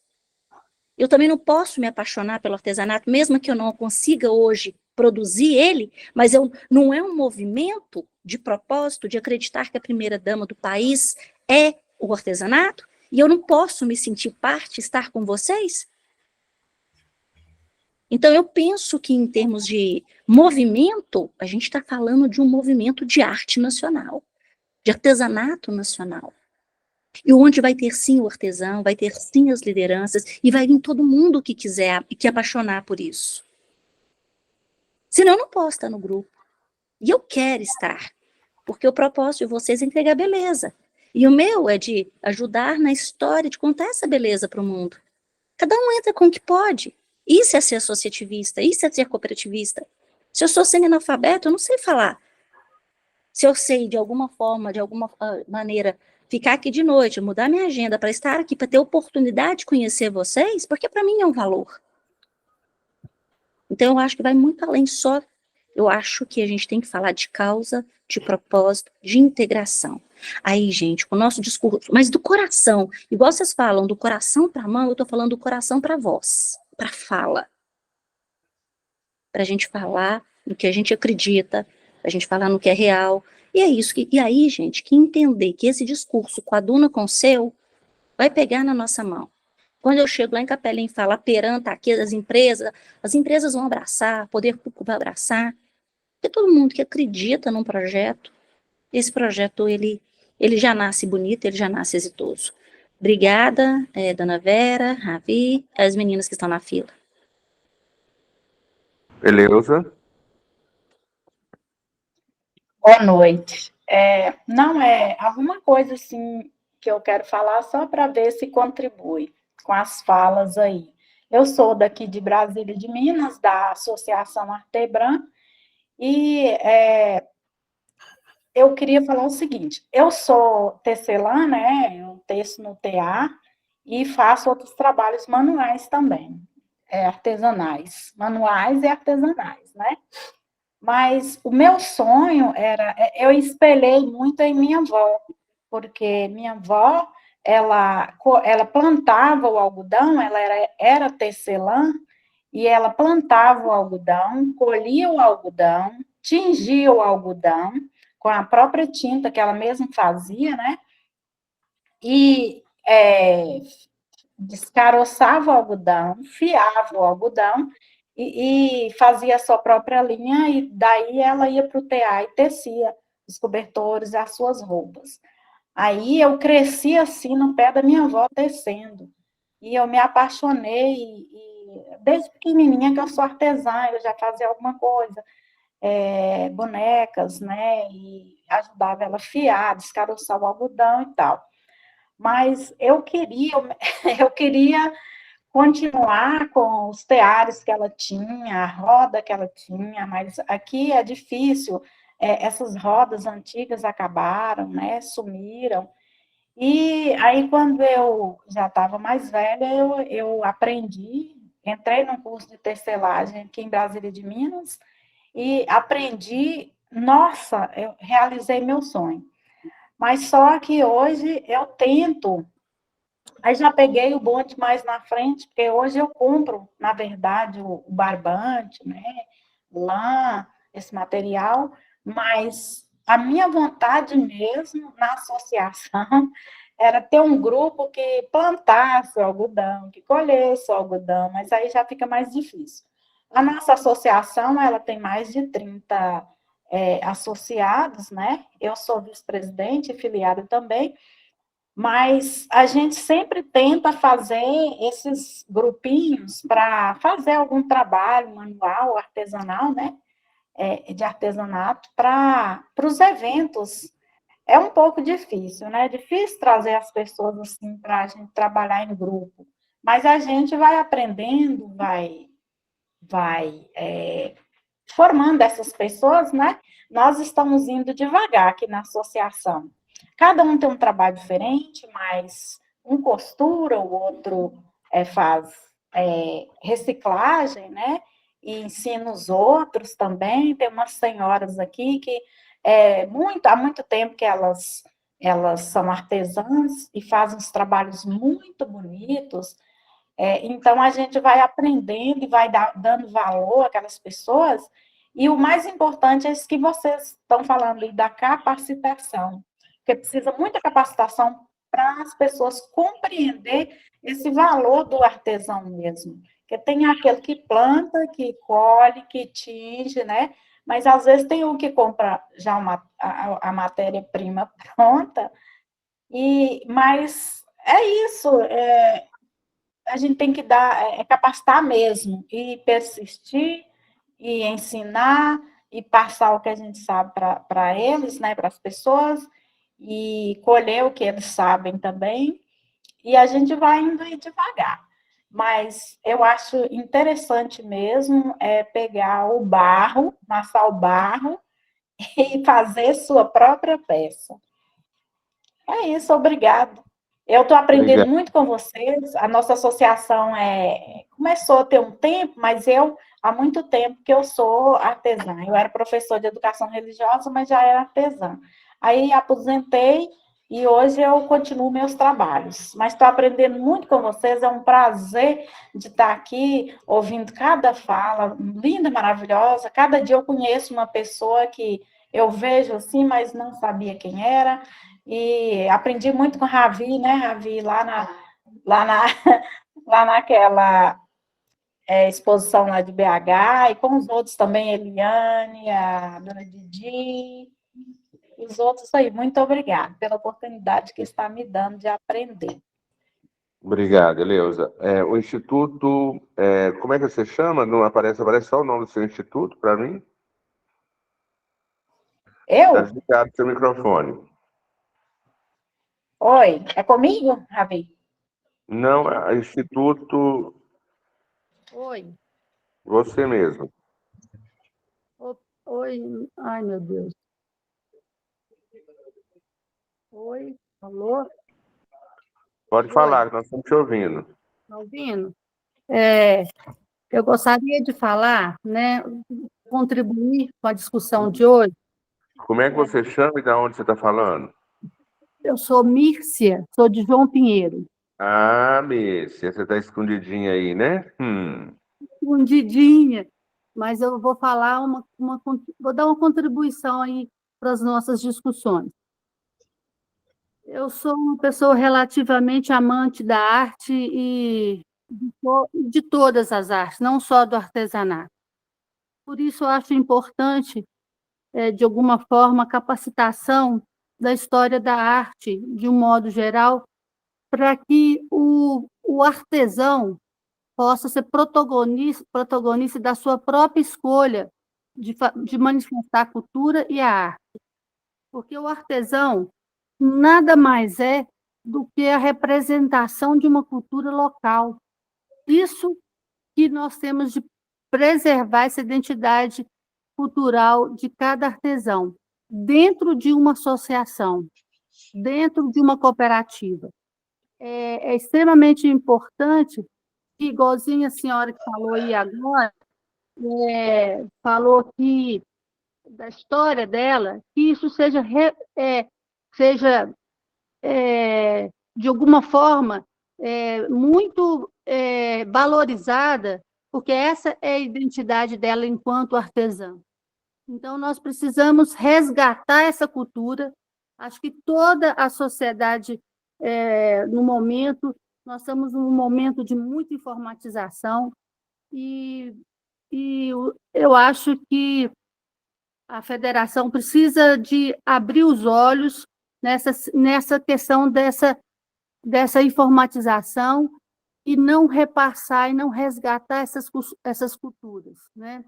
Eu também não posso me apaixonar pelo artesanato, mesmo que eu não consiga hoje produzir ele, mas não é um movimento de propósito, de acreditar que a primeira-dama do país é o artesanato, e eu não posso me sentir parte, estar com vocês? Então, eu penso que, em termos de movimento, a gente está falando de um movimento de arte nacional, de artesanato nacional. E onde vai ter, sim, o artesão, vai ter, sim, as lideranças, e vai vir todo mundo que quiser, que apaixonar por isso. Senão, eu não posso estar no grupo. E eu quero estar, porque o propósito de vocês é entregar beleza. E o meu é de ajudar na história, de contar essa beleza para o mundo. Cada um entra com o que pode. Isso é ser associativista, isso é ser cooperativista. Se eu sou semi-analfabeto, eu não sei falar. Se eu sei, de alguma forma, de alguma maneira, ficar aqui de noite, mudar minha agenda para estar aqui, para ter oportunidade de conhecer vocês, porque para mim é um valor. Então, eu acho que vai muito além só. Eu acho que a gente tem que falar de causa, de propósito, de integração. Aí, gente, o nosso discurso, mas do coração, igual vocês falam, do coração para a mão, eu estou falando do coração para a voz, para a fala. Para a gente falar no que a gente acredita, para a gente falar no que é real. E é isso. E aí, gente, que entender que esse discurso coaduna com o seu, vai pegar na nossa mão. Quando eu chego lá em Capelinha e falo, a Peran está aqui, as empresas vão abraçar, o poder público vai abraçar. Porque todo mundo que acredita num projeto, esse projeto, ele já nasce bonito, ele já nasce exitoso. Obrigada, Dona Vera, Ravi, as meninas que estão na fila. Eleusa? Boa noite. Não é alguma coisa assim que eu quero falar só para ver se contribui com as falas aí. Eu sou daqui de Brasília de Minas, da Associação Artebran, e eu queria falar o seguinte, eu sou tecelã, né, eu teço no TA e faço outros trabalhos manuais também, artesanais, manuais e artesanais, né? Mas o meu sonho eu espelhei muito em minha avó, porque minha avó, ela plantava o algodão, ela era tecelã, e ela plantava o algodão, colhia o algodão, tingia o algodão, com a própria tinta que ela mesma fazia, né? E descaroçava o algodão, fiava o algodão, e fazia a sua própria linha, e daí ela ia para o TA e tecia os cobertores, as suas roupas. Aí eu cresci assim no pé da minha avó tecendo, e eu me apaixonei, e desde pequenininha que eu sou artesã, eu já fazia alguma coisa, bonecas, né, e ajudava ela a fiar, descaroçar o algodão e tal. Mas eu queria continuar com os teares que ela tinha, a roda que ela tinha, mas aqui é difícil, essas rodas antigas acabaram, né, sumiram, e aí quando eu já estava mais velha, eu aprendi, entrei num curso de tecelagem aqui em Brasília de Minas, e aprendi, nossa, eu realizei meu sonho. Mas só que hoje eu tento, aí já peguei o bonde mais na frente, porque hoje eu compro, na verdade, o barbante, né, lã, esse material, mas a minha vontade mesmo na associação era ter um grupo que plantasse o algodão, que colhesse o algodão, mas aí já fica mais difícil. A nossa associação, ela tem mais de 30 associados, né? Eu sou vice-presidente e filiada também, mas a gente sempre tenta fazer esses grupinhos para fazer algum trabalho manual, artesanal, né? De artesanato para os eventos. É um pouco difícil, né? É difícil trazer as pessoas assim para a gente trabalhar em grupo, mas a gente vai aprendendo, vai formando essas pessoas, né? Nós estamos indo devagar aqui na associação. Cada um tem um trabalho diferente, mas um costura, o outro faz reciclagem, né? E ensina os outros também. Tem umas senhoras aqui que há muito tempo que elas são artesãs e fazem uns trabalhos muito bonitos. Então, a gente vai aprendendo e vai dando valor àquelas pessoas, E o mais importante é isso que vocês estão falando aí, da capacitação, porque precisa muita capacitação para as pessoas compreender esse valor do artesão mesmo. Porque tem aquele que planta, que colhe, que tinge, né? Mas às vezes tem um que compra já a matéria-prima pronta, mas é isso, a gente tem que capacitar mesmo, e persistir, e ensinar, e passar o que a gente sabe para eles, né, para as pessoas, e colher o que eles sabem também, e a gente vai indo aí devagar. Mas eu acho interessante mesmo pegar o barro, amassar o barro e fazer sua própria peça. É isso, obrigado. Eu estou aprendendo muito com vocês. A nossa associação começou a ter um tempo, mas há muito tempo que eu sou artesã. Eu era professora de educação religiosa, mas já era artesã. Aí aposentei e hoje eu continuo meus trabalhos. Mas estou aprendendo muito com vocês, é um prazer de estar aqui ouvindo cada fala, linda, maravilhosa. Cada dia eu conheço uma pessoa que eu vejo assim, mas não sabia quem era. E aprendi muito com o Ravi, né, Ravi, lá naquela exposição lá de BH, e com os outros também, Eliane, a dona Didi, os outros aí. Muito obrigada pela oportunidade que está me dando de aprender. Obrigado, Eleusa. O Instituto, como é que você chama? Não aparece só o nome do seu instituto para mim? Eu? Está desligado o seu microfone. Oi, é comigo, Ravi? Não, Instituto... Oi. Você mesmo. Oi, ai meu Deus. Oi, alô? Pode falar, que nós estamos te ouvindo. Está ouvindo? Eu gostaria de falar, né, contribuir com a discussão de hoje. Como é que você chama e de onde você está falando? Eu sou Mírcia, sou de João Pinheiro. Ah, Mírcia, você está escondidinha aí, né? Escondidinha, mas eu vou falar vou dar uma contribuição aí para as nossas discussões. Eu sou uma pessoa relativamente amante da arte e de todas as artes, não só do artesanato. Por isso, eu acho importante, de alguma forma, a capacitação da história da arte, de um modo geral, para que o artesão possa ser protagonista da sua própria escolha de manifestar a cultura e a arte. Porque o artesão nada mais é do que a representação de uma cultura local. Isso que nós temos de preservar essa identidade cultural de cada artesão, dentro de uma associação, dentro de uma cooperativa. É extremamente importante, igualzinho a senhora que falou aí agora, falou que da história dela, que isso seja de alguma forma muito valorizada, porque essa é a identidade dela enquanto artesã. Então, nós precisamos resgatar essa cultura. Acho que toda a sociedade, no momento, nós estamos num momento de muita informatização, e eu acho que a federação precisa de abrir os olhos nessa questão dessa informatização e não repassar e não resgatar essas culturas, né?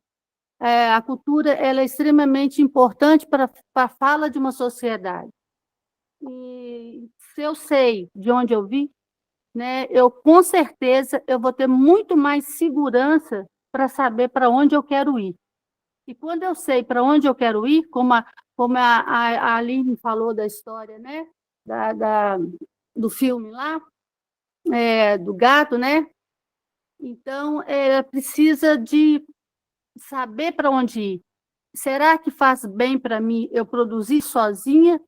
A cultura ela é extremamente importante para a fala de uma sociedade. E se eu sei de onde eu vim, né, com certeza eu vou ter muito mais segurança para saber para onde eu quero ir. E quando eu sei para onde eu quero ir, como a Aline falou da história, né, do filme lá, do gato, né? Então, ela precisa de saber para onde ir. Será que faz bem para mim eu produzir sozinha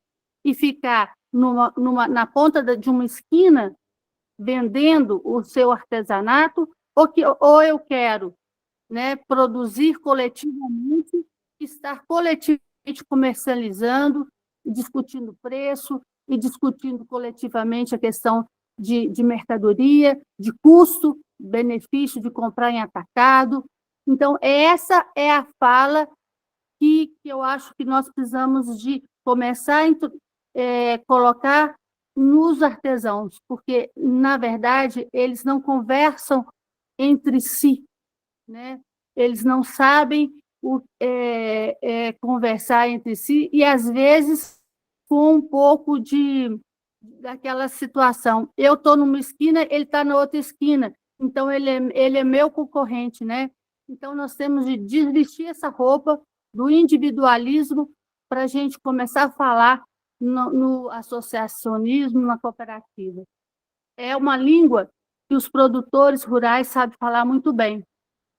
e ficar na ponta de uma esquina vendendo o seu artesanato, ou eu quero, né, produzir coletivamente, estar coletivamente comercializando, discutindo preço e discutindo coletivamente a questão de mercadoria, de custo, benefício de comprar em atacado. Então, essa é a fala que eu acho que nós precisamos de começar a colocar nos artesãos, porque, na verdade, eles não conversam entre si, né? Eles não sabem conversar entre si e, às vezes, com um pouco daquela situação. Eu estou numa esquina, ele está na outra esquina, então ele é meu concorrente, né? Então, nós temos de desvestir essa roupa do individualismo para a gente começar a falar no associacionismo, na cooperativa. É uma língua que os produtores rurais sabem falar muito bem,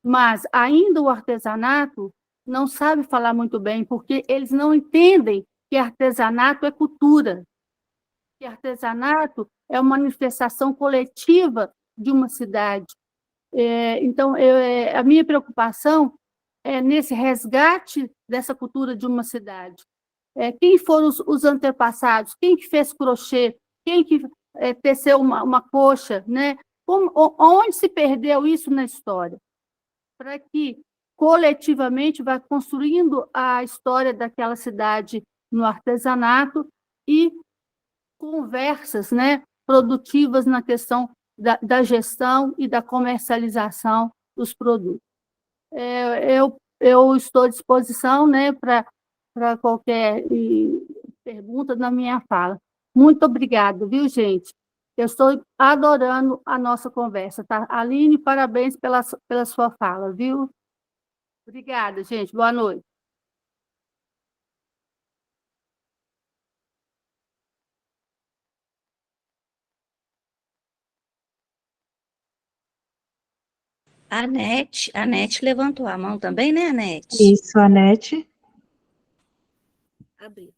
mas ainda o artesanato não sabe falar muito bem, porque eles não entendem que artesanato é cultura, que artesanato é uma manifestação coletiva de uma cidade. Então, a minha preocupação é nesse resgate dessa cultura de uma cidade. Quem foram os antepassados? Quem que fez crochê? Quem que teceu uma coxa? Né? Onde se perdeu isso na história? Para que, coletivamente, vá construindo a história daquela cidade no artesanato e conversas, né, produtivas na questão da gestão e da comercialização dos produtos. Eu estou à disposição, né, para qualquer pergunta na minha fala. Muito obrigada, viu, gente? Eu estou adorando a nossa conversa, tá? Aline, parabéns pela sua fala, viu? Obrigada, gente. Boa noite. A Anete levantou a mão também, né, Anete? Isso, Anete. Abriu.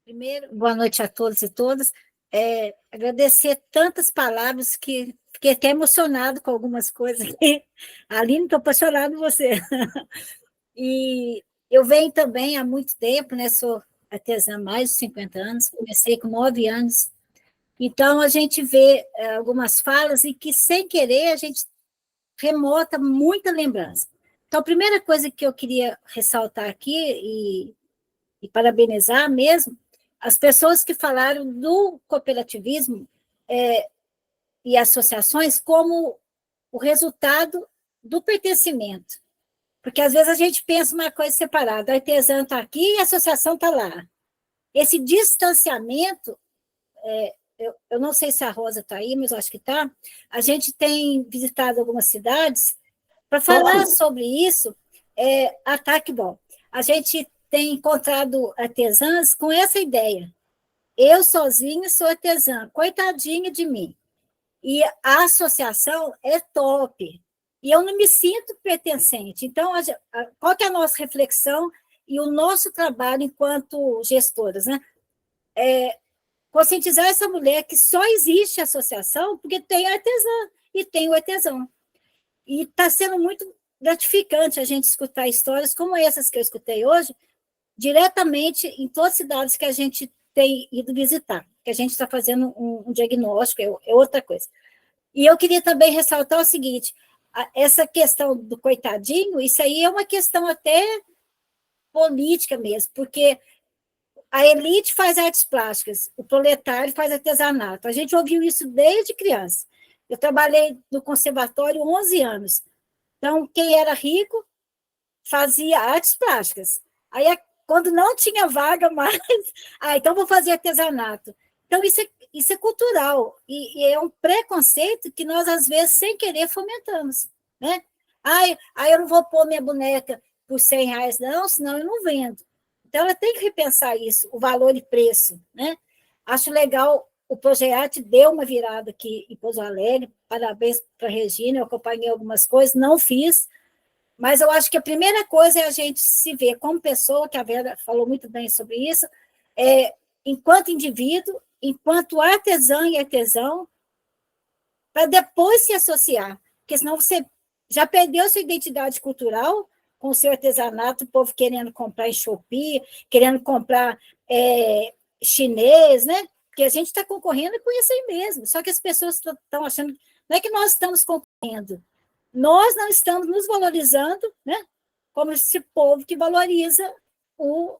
Primeiro, boa noite a todos e todas. Agradecer tantas palavras que fiquei até emocionado com algumas coisas aqui. Aline, estou apaixonada por você. E eu venho também há muito tempo, né? Sou artesã há mais de 50 anos, comecei com 9 anos. Então, a gente vê algumas falas e que, sem querer, a gente remota muita lembrança. Então, a primeira coisa que eu queria ressaltar aqui e parabenizar mesmo, as pessoas que falaram do cooperativismo e associações como o resultado do pertencimento. Porque, às vezes, a gente pensa uma coisa separada, o artesão está aqui e a associação está lá. Esse distanciamento, eu não sei se a Rosa está aí, mas eu acho que está, a gente tem visitado algumas cidades para falar sobre isso. Que bom. A gente tem encontrado artesãs com essa ideia. Eu sozinha sou artesã, coitadinha de mim. E a associação é top. E eu não me sinto pertencente. Então, qual que é a nossa reflexão e o nosso trabalho enquanto gestoras, né? Conscientizar essa mulher que só existe associação porque tem a artesã e tem o artesão. E está sendo muito gratificante a gente escutar histórias como essas que eu escutei hoje, diretamente em todas as cidades que a gente tem ido visitar, que a gente está fazendo um diagnóstico, é outra coisa. E eu queria também ressaltar o seguinte, essa questão do coitadinho, isso aí é uma questão até política mesmo, porque a elite faz artes plásticas, o proletário faz artesanato. A gente ouviu isso desde criança. Eu trabalhei no conservatório 11 anos. Então, quem era rico fazia artes plásticas. Aí, quando não tinha vaga mais, então vou fazer artesanato. Então, isso é cultural, e é um preconceito que nós, às vezes, sem querer, fomentamos. Né? Eu não vou pôr minha boneca por R$100, não, senão eu não vendo. Então, ela tem que repensar isso, o valor e preço. Né? Acho legal, o Projearte deu uma virada aqui em Pouso Alegre, parabéns para a Regina, eu acompanhei algumas coisas, não fiz, mas eu acho que a primeira coisa é a gente se ver como pessoa, que a Vera falou muito bem sobre isso, enquanto indivíduo, enquanto artesã e artesão, para depois se associar, porque senão você Já perdeu sua identidade cultural com o seu artesanato, o povo querendo comprar em Shopee, querendo comprar chinês, né? Porque a gente está concorrendo com isso aí mesmo. Só que as pessoas estão achando... Não é que nós estamos concorrendo. Nós não estamos nos valorizando, né? Como esse povo que valoriza o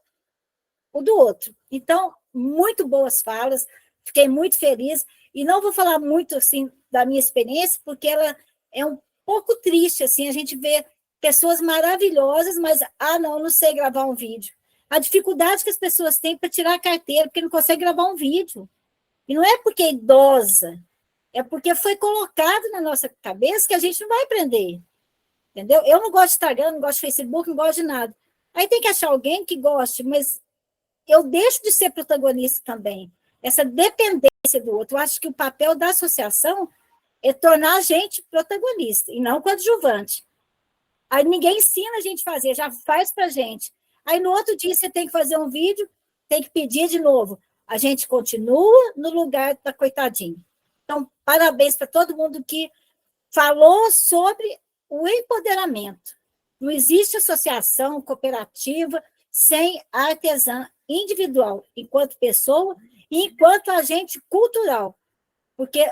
do outro. Então, muito boas falas, fiquei muito feliz, e não vou falar muito, assim, da minha experiência, porque ela é um pouco triste, assim, a gente vê pessoas maravilhosas, mas, não sei gravar um vídeo. A dificuldade que as pessoas têm para tirar a carteira, porque não consegue gravar um vídeo. E não é porque é idosa, é porque foi colocado na nossa cabeça que a gente não vai aprender. Entendeu? Eu não gosto de Instagram, não gosto de Facebook, não gosto de nada. Aí tem que achar alguém que goste, mas eu deixo de ser protagonista também. Essa dependência do outro. Eu acho que o papel da associação é tornar a gente protagonista, e não coadjuvante. Aí ninguém ensina a gente a fazer, já faz para a gente. Aí no outro dia você tem que fazer um vídeo, tem que pedir de novo. A gente continua no lugar da coitadinha. Então, parabéns para todo mundo que falou sobre o empoderamento. Não existe associação, cooperativa, sem artesã individual, enquanto pessoa e enquanto agente cultural. Porque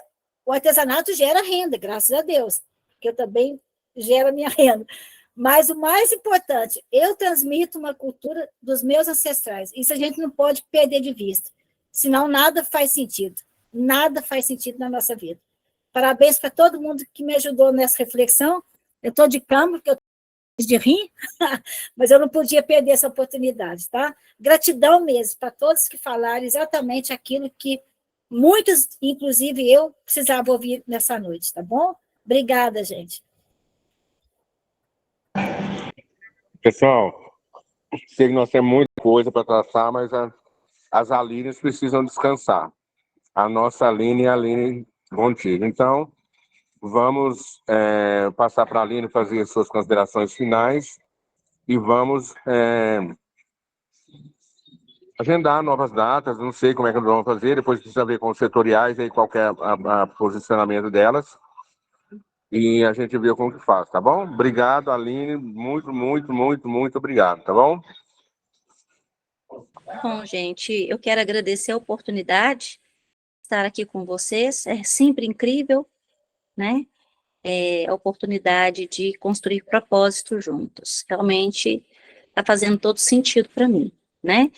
o artesanato gera renda, graças a Deus, que eu também gero a minha renda. Mas o mais importante, eu transmito uma cultura dos meus ancestrais. Isso a gente não pode perder de vista, senão nada faz sentido. Nada faz sentido na nossa vida. Parabéns para todo mundo que me ajudou nessa reflexão. Eu estou de cama, porque eu estou de rir, mas eu não podia perder essa oportunidade, tá? Gratidão mesmo para todos que falaram exatamente aquilo que muitos, inclusive eu, precisava ouvir nessa noite, tá bom? Obrigada, gente. Pessoal, sei que nós temos muita coisa para traçar, mas as Alíneas precisam descansar. A nossa Aline é a Aline contigo. Então, vamos passar para a Aline fazer as suas considerações finais e vamos agendar novas datas. Não sei como é que nós vamos fazer, depois precisa ver com os setoriais aí qual que é o posicionamento delas. E a gente vê como que faz, tá bom? Obrigado, Aline. Muito, muito, muito, muito obrigado, tá bom? Bom, gente, eu quero agradecer a oportunidade de estar aqui com vocês. É sempre incrível, né? A oportunidade de construir propósitos juntos. Realmente está fazendo todo sentido para mim, né?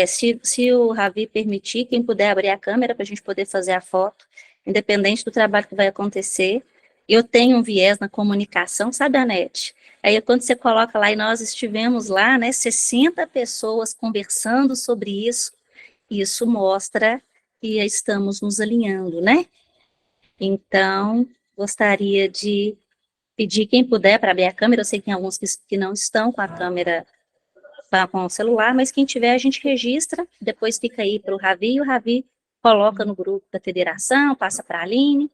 Se o Ravi permitir, quem puder abrir a câmera para a gente poder fazer a foto, independente do trabalho que vai acontecer. Eu tenho um viés na comunicação, sabe, Anete? Aí, quando você coloca lá, e nós estivemos lá, né, 60 pessoas conversando sobre isso mostra que estamos nos alinhando, né? Então, gostaria de pedir quem puder para abrir a câmera. Eu sei que tem alguns que não estão com a câmera, com o celular, mas quem tiver a gente registra, depois fica aí para o Ravi, e o Ravi coloca no grupo da federação, passa para a Aline,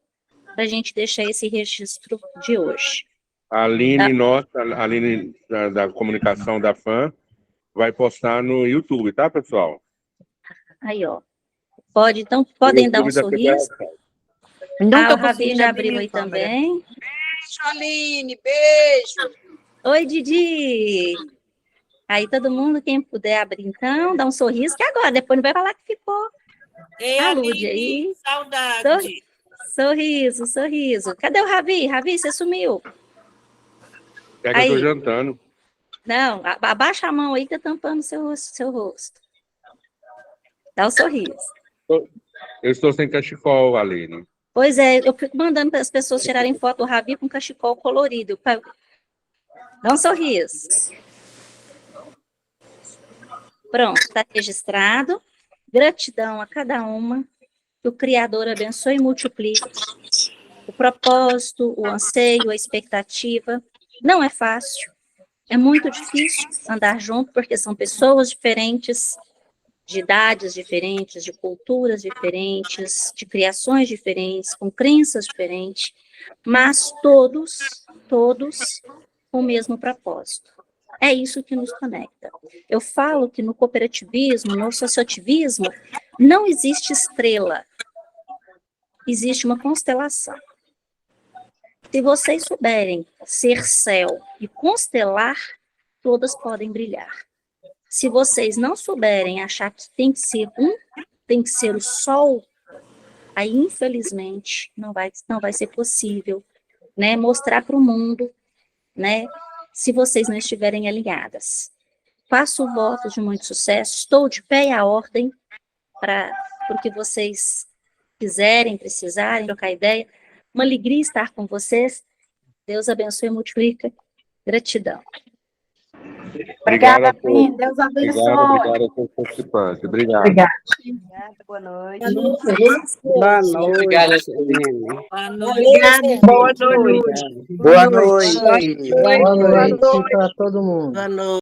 para a gente deixar esse registro de hoje. A Aline, nossa, a Aline da comunicação da FAM, vai postar no YouTube, tá, pessoal? Aí, ó. Então, podem dar um sorriso. O Ravi já abriu aí também. Beijo, Aline, beijo. Oi, Didi. Aí, todo mundo, quem puder abrir, então, dá um sorriso, que agora, depois não vai falar que ficou. Ei, Alude Aline, aí. saudade. Sorriso, sorriso. Cadê o Ravi? Ravi, você sumiu. É que eu tô jantando. Não, abaixa a mão aí que tá tampando seu rosto. Dá um sorriso. Eu estou sem cachecol, Aline. Pois é, eu fico mandando para as pessoas tirarem foto do Ravi com cachecol colorido. Dá um sorriso. Pronto, está registrado. Gratidão a cada uma. Que o Criador abençoe e multiplique o propósito, o anseio, a expectativa. Não é fácil, é muito difícil andar junto, porque são pessoas diferentes, de idades diferentes, de culturas diferentes, de criações diferentes, com crenças diferentes, mas todos com o mesmo propósito. É isso que nos conecta. Eu falo que no cooperativismo, no associativismo, não existe estrela, existe uma constelação. Se vocês souberem ser céu e constelar, todas podem brilhar. Se vocês não souberem achar que tem que ser tem que ser o sol, aí, infelizmente, não vai ser possível, né, mostrar para o mundo, né, se vocês não estiverem alinhadas. Faço votos de muito sucesso, estou de pé à ordem para o que vocês quiserem, precisarem, trocar ideia. Uma alegria estar com vocês. Deus abençoe e multiplica. Gratidão. Obrigada, Pri. Deus abençoe. Obrigado a todos os participantes. Obrigado. Obrigada. Boa noite. Boa noite. Obrigada, Celine. Boa noite. Boa noite. Boa noite para todo mundo. Boa noite.